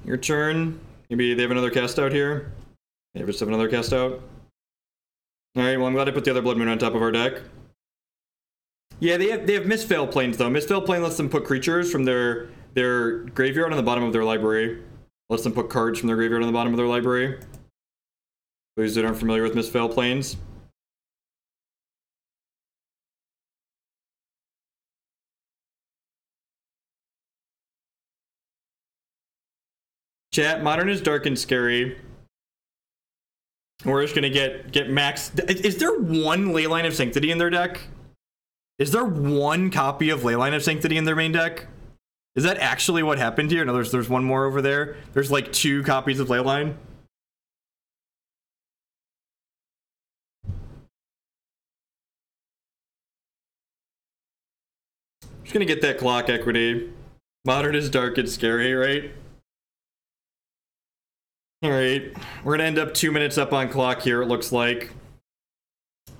Your turn. Maybe they have another cast out here. They just have another cast out. Alright, well I'm glad I put the other Blood Moon on top of our deck. Yeah, they have Mistveil Plains though. Mistveil Plain lets them put creatures from their graveyard on the bottom of their library. Lets them put cards from their graveyard on the bottom of their library. Those that aren't familiar with Mistveil Plains. Chat, Modern is dark and scary. We're just gonna get max. Is there one Leyline of Sanctity in their deck? Is there one copy of Leyline of Sanctity in their main deck? Is that actually what happened here? No, there's one more over there. There's like 2 copies of Leyline. Just gonna get that clock equity. Modern is dark and scary, right? Alright, we're gonna end up 2 minutes up on clock here, it looks like.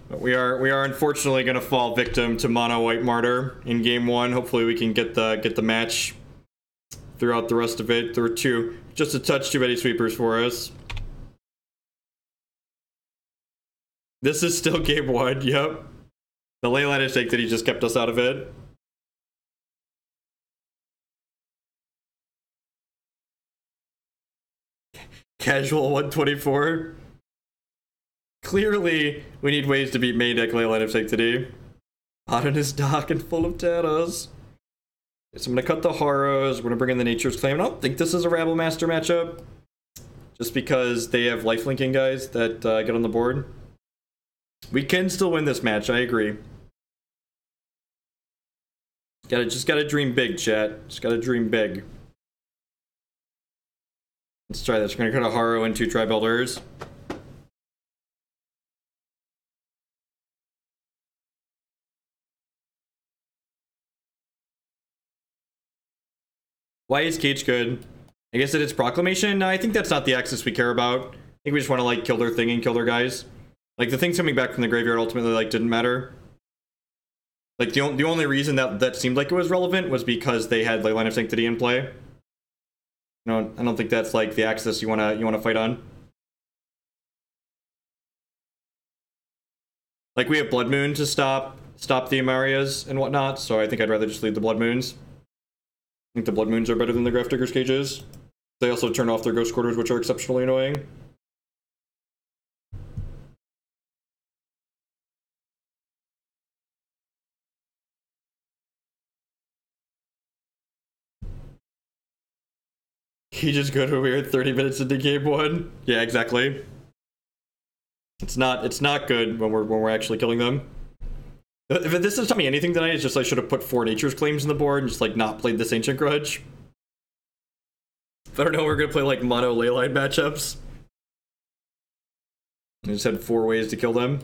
But we are unfortunately gonna fall victim to Mono White Martyr in game 1. Hopefully we can get the match throughout the rest of it. There were just a touch too many sweepers for us. This is still game 1, yep. The Leyline of Sanctity just kept us out of it. Casual 124. Clearly, we need ways to beat main deck Leyline of Sanctity. Modern is dark and full of tatters. So I'm gonna cut the Harrows. We're gonna bring in the Nature's Claim. I don't think this is a Rabblemaster matchup. Just because they have lifelinking guys that get on the board. We can still win this match, I agree. Just gotta dream big, chat. Just gotta dream big. Let's try this. We're gonna cut a Harrow and 2 Tribe Elders. Why is Cage good? I guess it is Proclamation? No, I think that's not the axis we care about. I think we just want to like kill their thing and kill their guys. Like the things coming back from the graveyard ultimately like didn't matter. Like the only reason that seemed like it was relevant was because they had Leyline of Sanctity in play. No, I don't think that's like the axis you wanna fight on. Like we have Blood Moon to stop the Amarias and whatnot, so I think I'd rather just leave the Blood Moons. I think the Blood Moons are better than the Grafdigger's Cages. They also turn off their ghost quarters, which are exceptionally annoying. You just go to a weird 30 minutes into game one. Yeah, exactly. It's not good when we're actually killing them. If this is telling me anything tonight, it's just I should have put 4 Nature's Claims on the board and just like not played this Ancient Grudge. I don't know, we're gonna play like mono Leyline matchups. I just had 4 ways to kill them.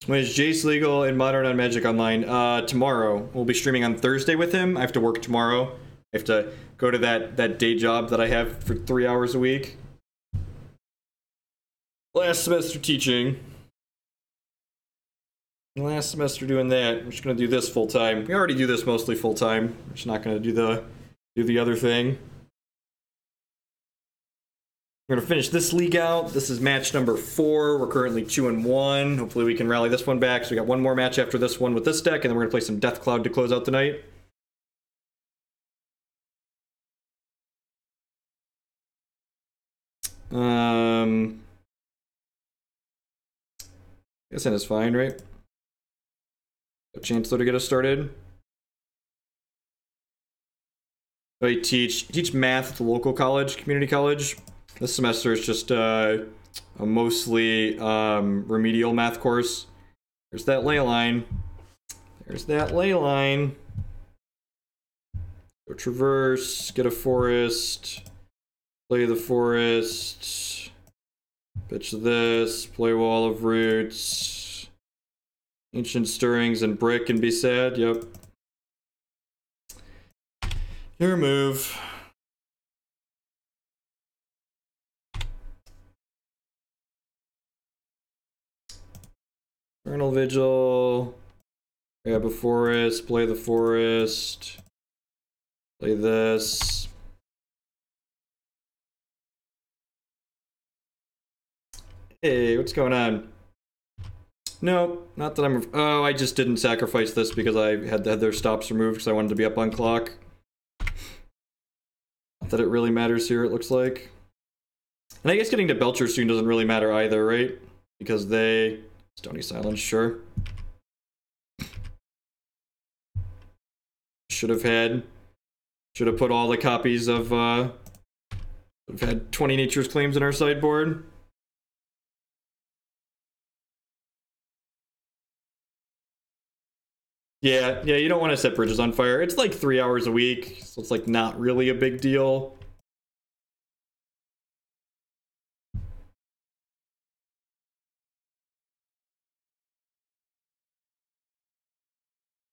When is Jace legal in Modern on Magic Online? Tomorrow. We'll be streaming on Thursday with him. I have to work tomorrow. I have to go to that day job that I have for 3 hours a week. Last semester teaching. Last semester doing that. I'm just gonna do this full time. We already do this mostly full time. We're just not gonna do the other thing. We're gonna finish this league out. This is match number 4. We're currently 2-1. Hopefully we can rally this one back. So we got one more match after this one with this deck, and then we're gonna play some Death Cloud to close out the night. Guess that is fine, right? A Chancellor to get us started. I teach math at the local college, community college. This semester is just a mostly remedial math course. There's that Leyline. There's that Leyline. Go traverse, get a forest, play the forest, pitch this, play Wall of Roots, Ancient Stirrings and Brick and be sad, yep. Your move. Vernal Vigil, grab a forest, play the forest, play this. Hey, what's going on? No, not that I'm... Oh, I just didn't sacrifice this because I had their stops removed because I wanted to be up on clock. Not that it really matters here, it looks like. And I guess getting to Belcher soon doesn't really matter either, right? Because they... Stony Silence, sure. Should have put all the copies of, would have had 20 Nature's Claims in our sideboard. Yeah, you don't want to set bridges on fire. It's like 3 hours a week, so it's like not really a big deal.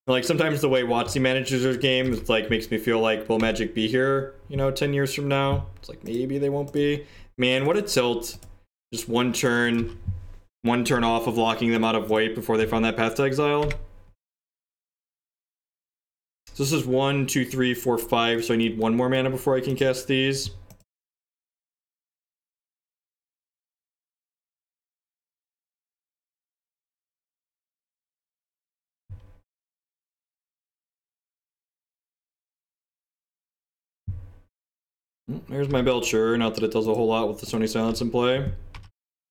Like, sometimes the way WotC manages their game, it's like, makes me feel like, will Magic be here, 10 years from now? It's like, maybe they won't be. Man, what a tilt. Just one turn off of locking them out of white before they found that Path to Exile. So this is 1, 2, 3, 4, 5, so I need 1 more mana before I can cast these. There's my Belcher, not that it does a whole lot with the Stony Silence in play.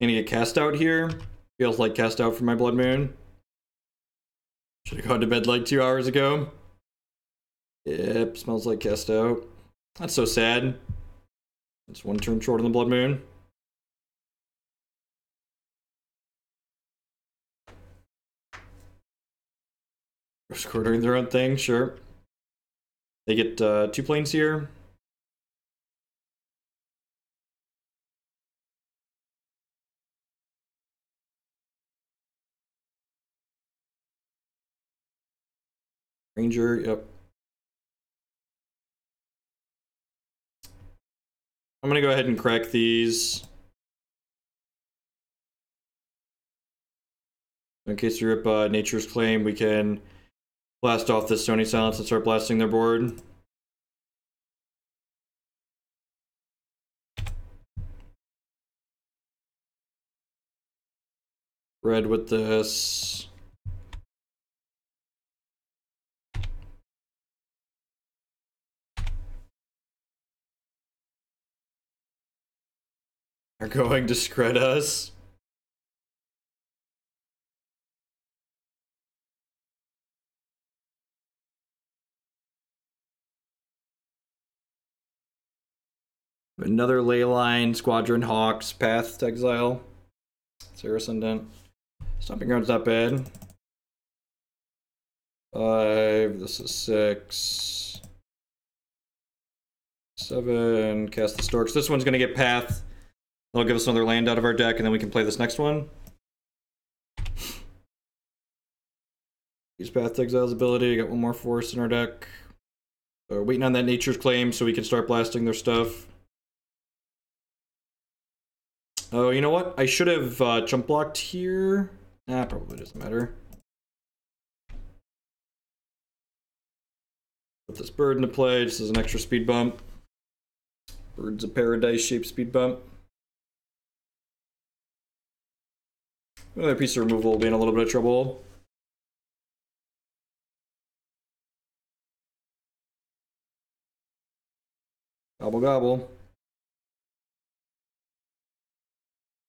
Gonna get cast out here. Feels like cast out for my Blood Moon. Should have gone to bed like 2 hours ago. Yep, smells like cast out. That's so sad. It's 1 turn short on the Blood Moon. First quartering their own thing, sure. They get 2 planes here. Ranger, yep. I'm gonna go ahead and crack these. In case you rip Nature's Claim, we can blast off this Stony Silence and start blasting their board. Red with this. are going to scred us. Another Leyline, Squadron Hawks, Path to Exile. Sarah Ascendant. Stomping Ground's not bad. 5, this is 6. 7, cast the Storks. This one's gonna get Path. That'll give us another land out of our deck, and then we can play this next one. Use Path to Exile's ability, got one more force in our deck. So we're waiting on that Nature's Claim so we can start blasting their stuff. Oh, you know what? I should have jump blocked here. Nah, probably doesn't matter. Put this bird into play just as an extra speed bump. Bird's a paradise shaped speed bump. Another piece of removal will be in a little bit of trouble. Gobble gobble.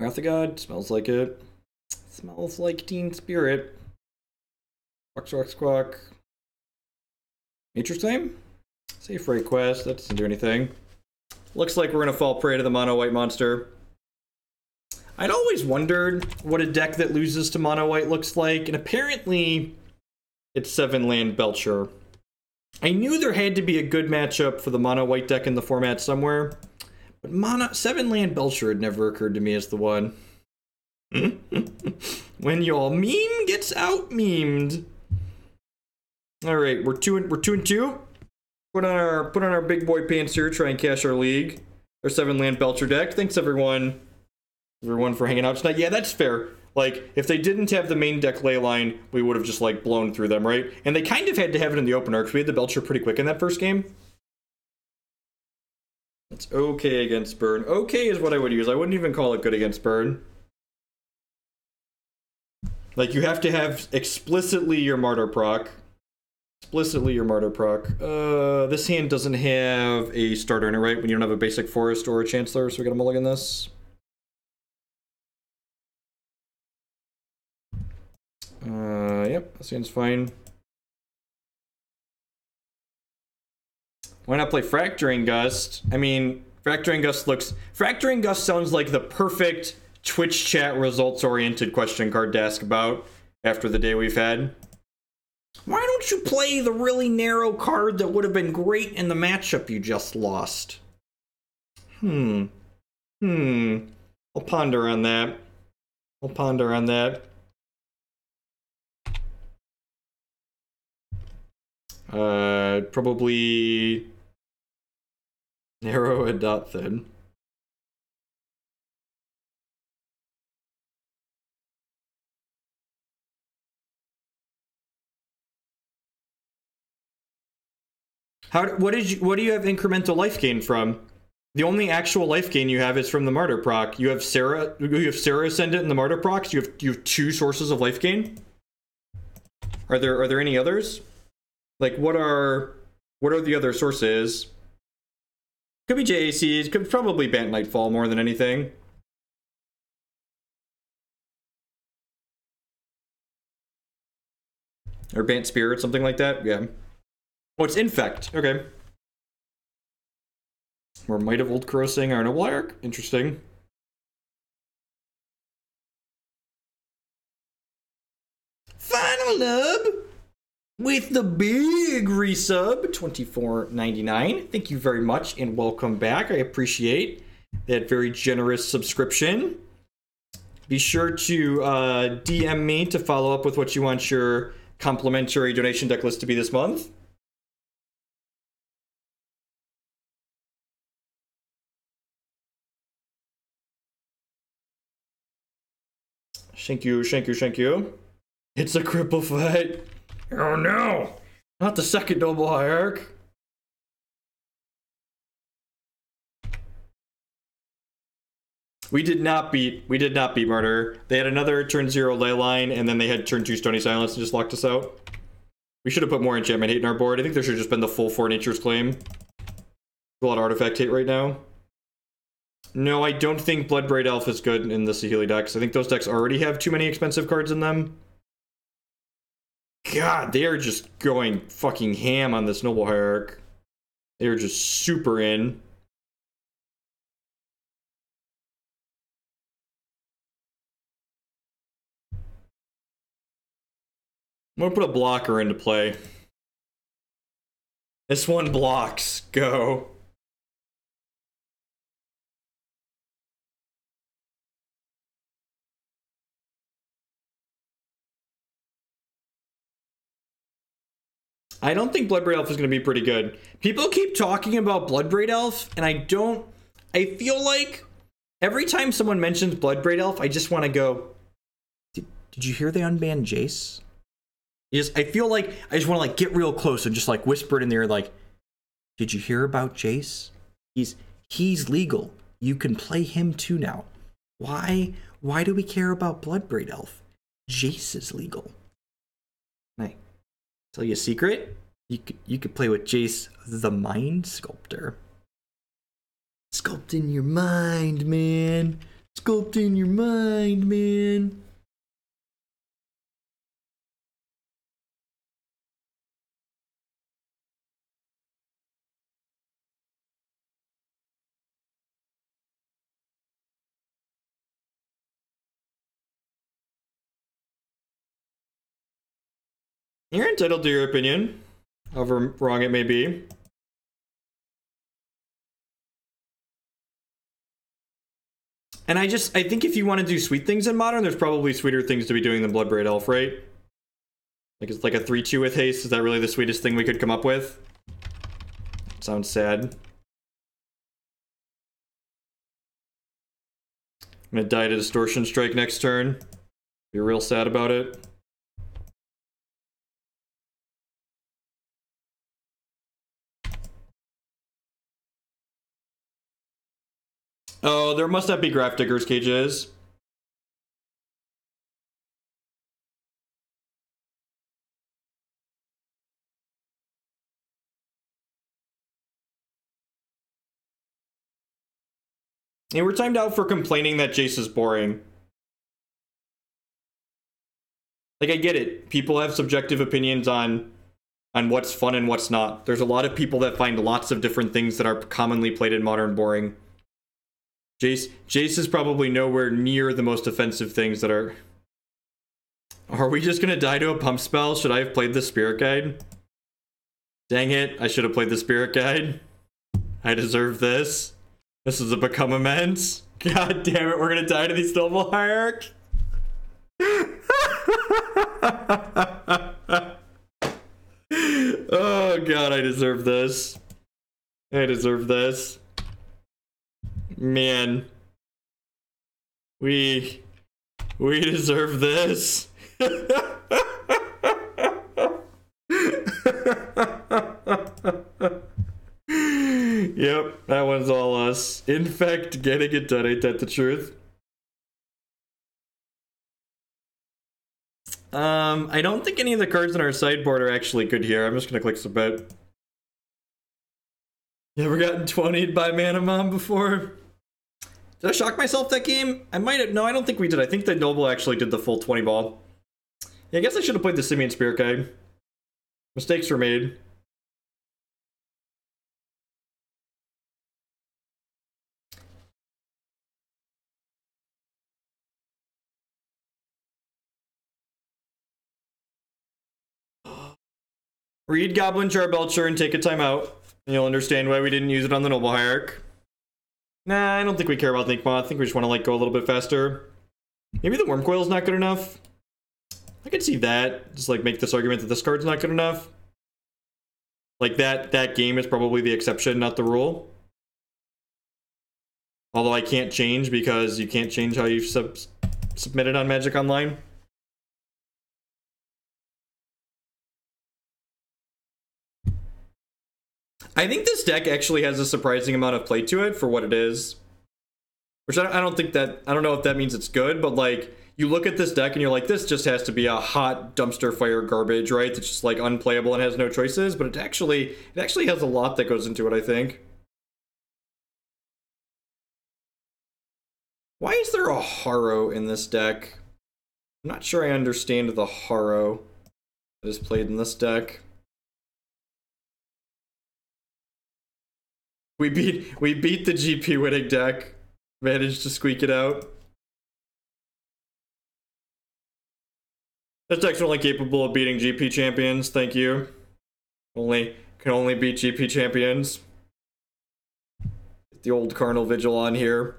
Wrath of God, smells like it. Smells like Teen Spirit. Squawk, squawk, squawk. Nature's Claim? Safewright Quest, that doesn't do anything. Looks like we're gonna fall prey to the mono white monster. I'd always wondered what a deck that loses to mono white looks like, and apparently it's 7-land Belcher. I knew there had to be a good matchup for the mono white deck in the format somewhere. But 7-land Belcher had never occurred to me as the one. When your meme gets out memed. All right, we're 2 and 2. Put on our big boy pants here. Try and cash our league. Our 7-land Belcher deck. Thanks everyone for hanging out tonight. Yeah, that's fair. Like if they didn't have the main deck Leyline, we would have just like blown through them, right? And they kind of had to have it in the opener because we had the Belcher pretty quick in that first game. It's okay against Burn. Okay is what I would use. I wouldn't even call it good against Burn. Like, you have to have explicitly your Martyr Proc. Explicitly your Martyr Proc. This hand doesn't have a starter in it, right? When you don't have a basic forest or a Chancellor, so we gotta mulligan this. Yep, this hand's fine. Why not play Fracturing Gust? I mean, Fracturing Gust sounds like the perfect Twitch chat results-oriented question card to ask about after the day we've had. Why don't you play the really narrow card that would have been great in the matchup you just lost? I'll ponder on that. Probably narrow and not thin. What do you have incremental life gain from? The only actual life gain you have is from the Martyr Proc. You have Sarah Ascendant in the Martyr Procs. You have 2 sources of life gain. Are there any others? Like what are the other sources? Could be JACs, could probably Bant Nightfall more than anything. Or Bant Spirit, something like that, yeah. Oh, it's Infect, okay. Or Might of Old Crossing, our Noble Hierarch, interesting. Final Lub! With the big resub, $24.99. Thank you very much and welcome back. I appreciate that very generous subscription. Be sure to DM me to follow up with what you want your complimentary donation deck list to be this month. Thank you. It's a cripple fight. Oh no! Not the second Noble Hierarch. We did not beat Martyr. They had another turn 0 Leyline, and then they had turn 2 Stony Silence and just locked us out. We should have put more enchantment hate in our board. I think there should have just been the full 4 Nature's Claim. A lot of artifact hate right now. No, I don't think Bloodbraid Elf is good in the Saheeli decks. I think those decks already have too many expensive cards in them. God, they are just going fucking ham on this Noble Hierarch. They are just super in. I'm gonna put a blocker into play. This one blocks. Go. I don't think Bloodbraid Elf is going to be pretty good. People keep talking about Bloodbraid Elf, and I feel like every time someone mentions Bloodbraid Elf, I just want to go, did you hear they unbanned Jace? I feel like I just want to like get real close and just like whisper it in there, like, did you hear about Jace? He's legal. You can play him too now. Why do we care about Bloodbraid Elf? Jace is legal. Right. Tell you a secret? You could play with Jace the Mind Sculptor. Sculpting your mind, man. Sculpting your mind, man. You're entitled to your opinion, however wrong it may be. And I think if you want to do sweet things in Modern, there's probably sweeter things to be doing than Bloodbraid Elf, right? Like it's like a 3-2 with haste. Is that really the sweetest thing we could come up with? Sounds sad. I'm gonna die to Distortion Strike next turn. Be real sad about it. Oh, there must not be Graph Digger's cages. And we're timed out for complaining that Jace is boring. Like, I get it. People have subjective opinions on what's fun and what's not. There's a lot of people that find lots of different things that are commonly played in Modern boring. Jace is probably nowhere near the most offensive things that are... Are we just gonna die to a pump spell? Should I have played the Spirit Guide? Dang it, I should have played the Spirit Guide. I deserve this. This is a become immense. God damn it, we're gonna die to these Noble Hierarch. Oh god, I deserve this. I deserve this. Man. We deserve this. Yep, that one's all us. In fact, getting it done, ain't that the truth? I don't think any of the cards in our sideboard are actually good here. I'm just gonna click submit. You ever gotten 20'd by Mana Mom before? Did I shock myself that game? I might have. No, I don't think we did. I think the Noble actually did the full 20 ball. Yeah, I guess I should have played the Simian Spirit Guide. Mistakes were made. Read Goblin Charbelcher and take a timeout, and you'll understand why we didn't use it on the Noble Hierarch. Nah, I don't think we care about Linkma. I think we just want to like go a little bit faster. Maybe the Wurmcoil is not good enough. I could see that. Just like make this argument that this card's not good enough. Like that game is probably the exception, not the rule. Although I can't change because you can't change how you've submitted on Magic Online. I think this deck actually has a surprising amount of play to it for what it is. Which I don't think that, I don't know if that means it's good, but like, you look at this deck and you're like, this just has to be a hot dumpster fire garbage, right? It's just like unplayable and has no choices, but it actually has a lot that goes into it, I think. Why is there a Harrow in this deck? I'm not sure I understand the Harrow that is played in this deck. We beat the GP winning deck. Managed to squeak it out. This deck's only capable of beating GP champions, thank you. Can only beat GP champions. Get the old Caravan Vigil on here.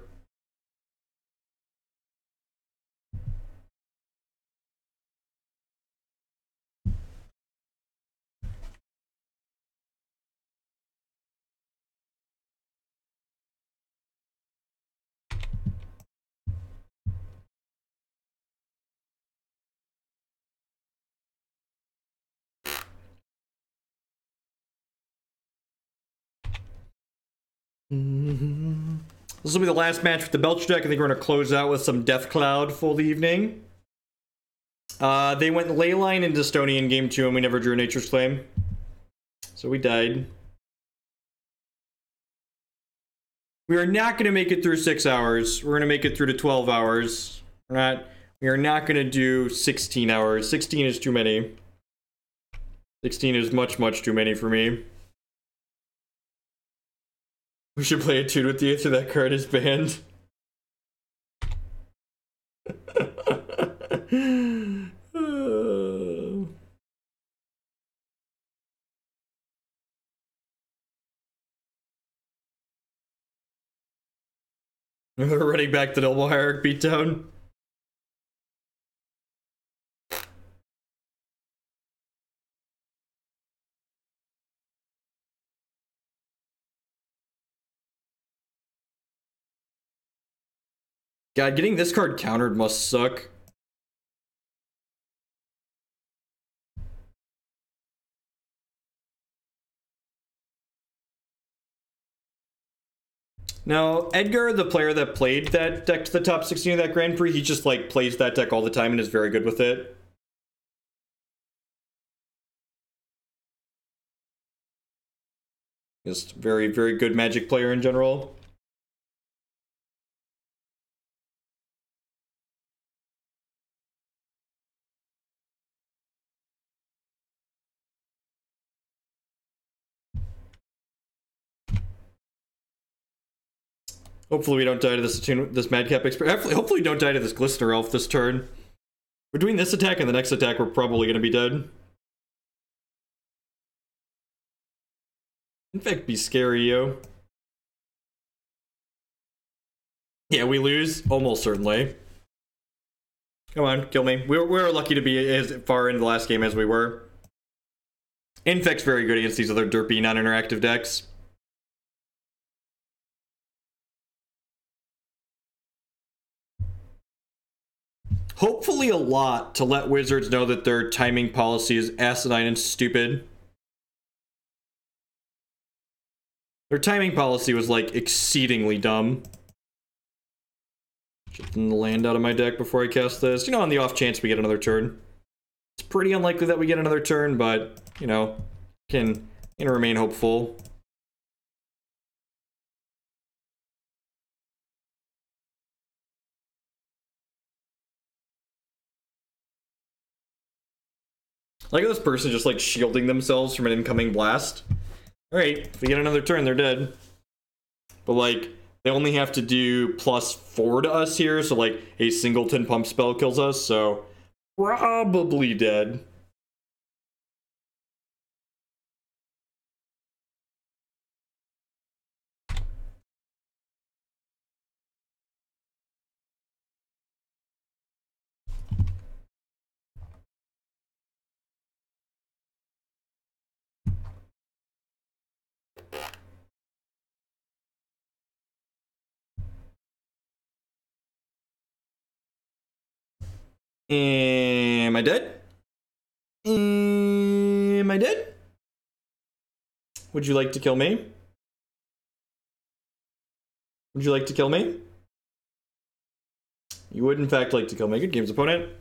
This will be the last match with the Belcher deck. I think we're going to close out with some Death Cloud for the evening. They went Leyline into Stony in game 2 and we never drew Nature's Claim. So we died. We are not going to make it through 6 hours. We're going to make it through to 12 hours. We are not going to do 16 hours. 16 is too many. 16 is much, much too many for me. We should play a tune with you after that card is banned. We're running back the Noble Hierarch beatdown. God, getting this card countered must suck. Now, Edgar, the player that played that deck to the top 16 of that Grand Prix, he just like plays that deck all the time and is very good with it. Just very, very good Magic player in general. Hopefully we don't die to this Madcap Experiment. Hopefully we don't die to this Glistener Elf this turn. We're doing this attack and the next attack we're probably going to be dead. In fact, be scary, yo. Yeah, we lose. Almost certainly. Come on, kill me. We're lucky to be as far into the last game as we were. Infect's very good against these other derpy non-interactive decks. Hopefully a lot to let Wizards know that their timing policy is asinine and stupid. Their timing policy was, like, exceedingly dumb. Shifting the land out of my deck before I cast this. You know, on the off chance we get another turn. It's pretty unlikely that we get another turn, but, you know, can remain hopeful. Like this person just like shielding themselves from an incoming blast. Alright, if we get another turn, they're dead. But like, they only have to do +4 to us here, so like a singleton pump spell kills us, so probably dead. Am I dead? Am I dead? Would you like to kill me? Would you like to kill me? You would in fact like to kill me. Good games, opponent.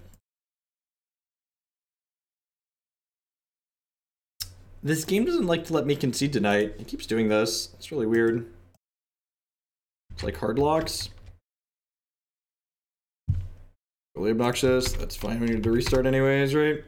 This game doesn't like to let me concede tonight. It keeps doing this. It's really weird. It's like hard locks. Really obnoxious. That's fine. We need to restart anyways, right?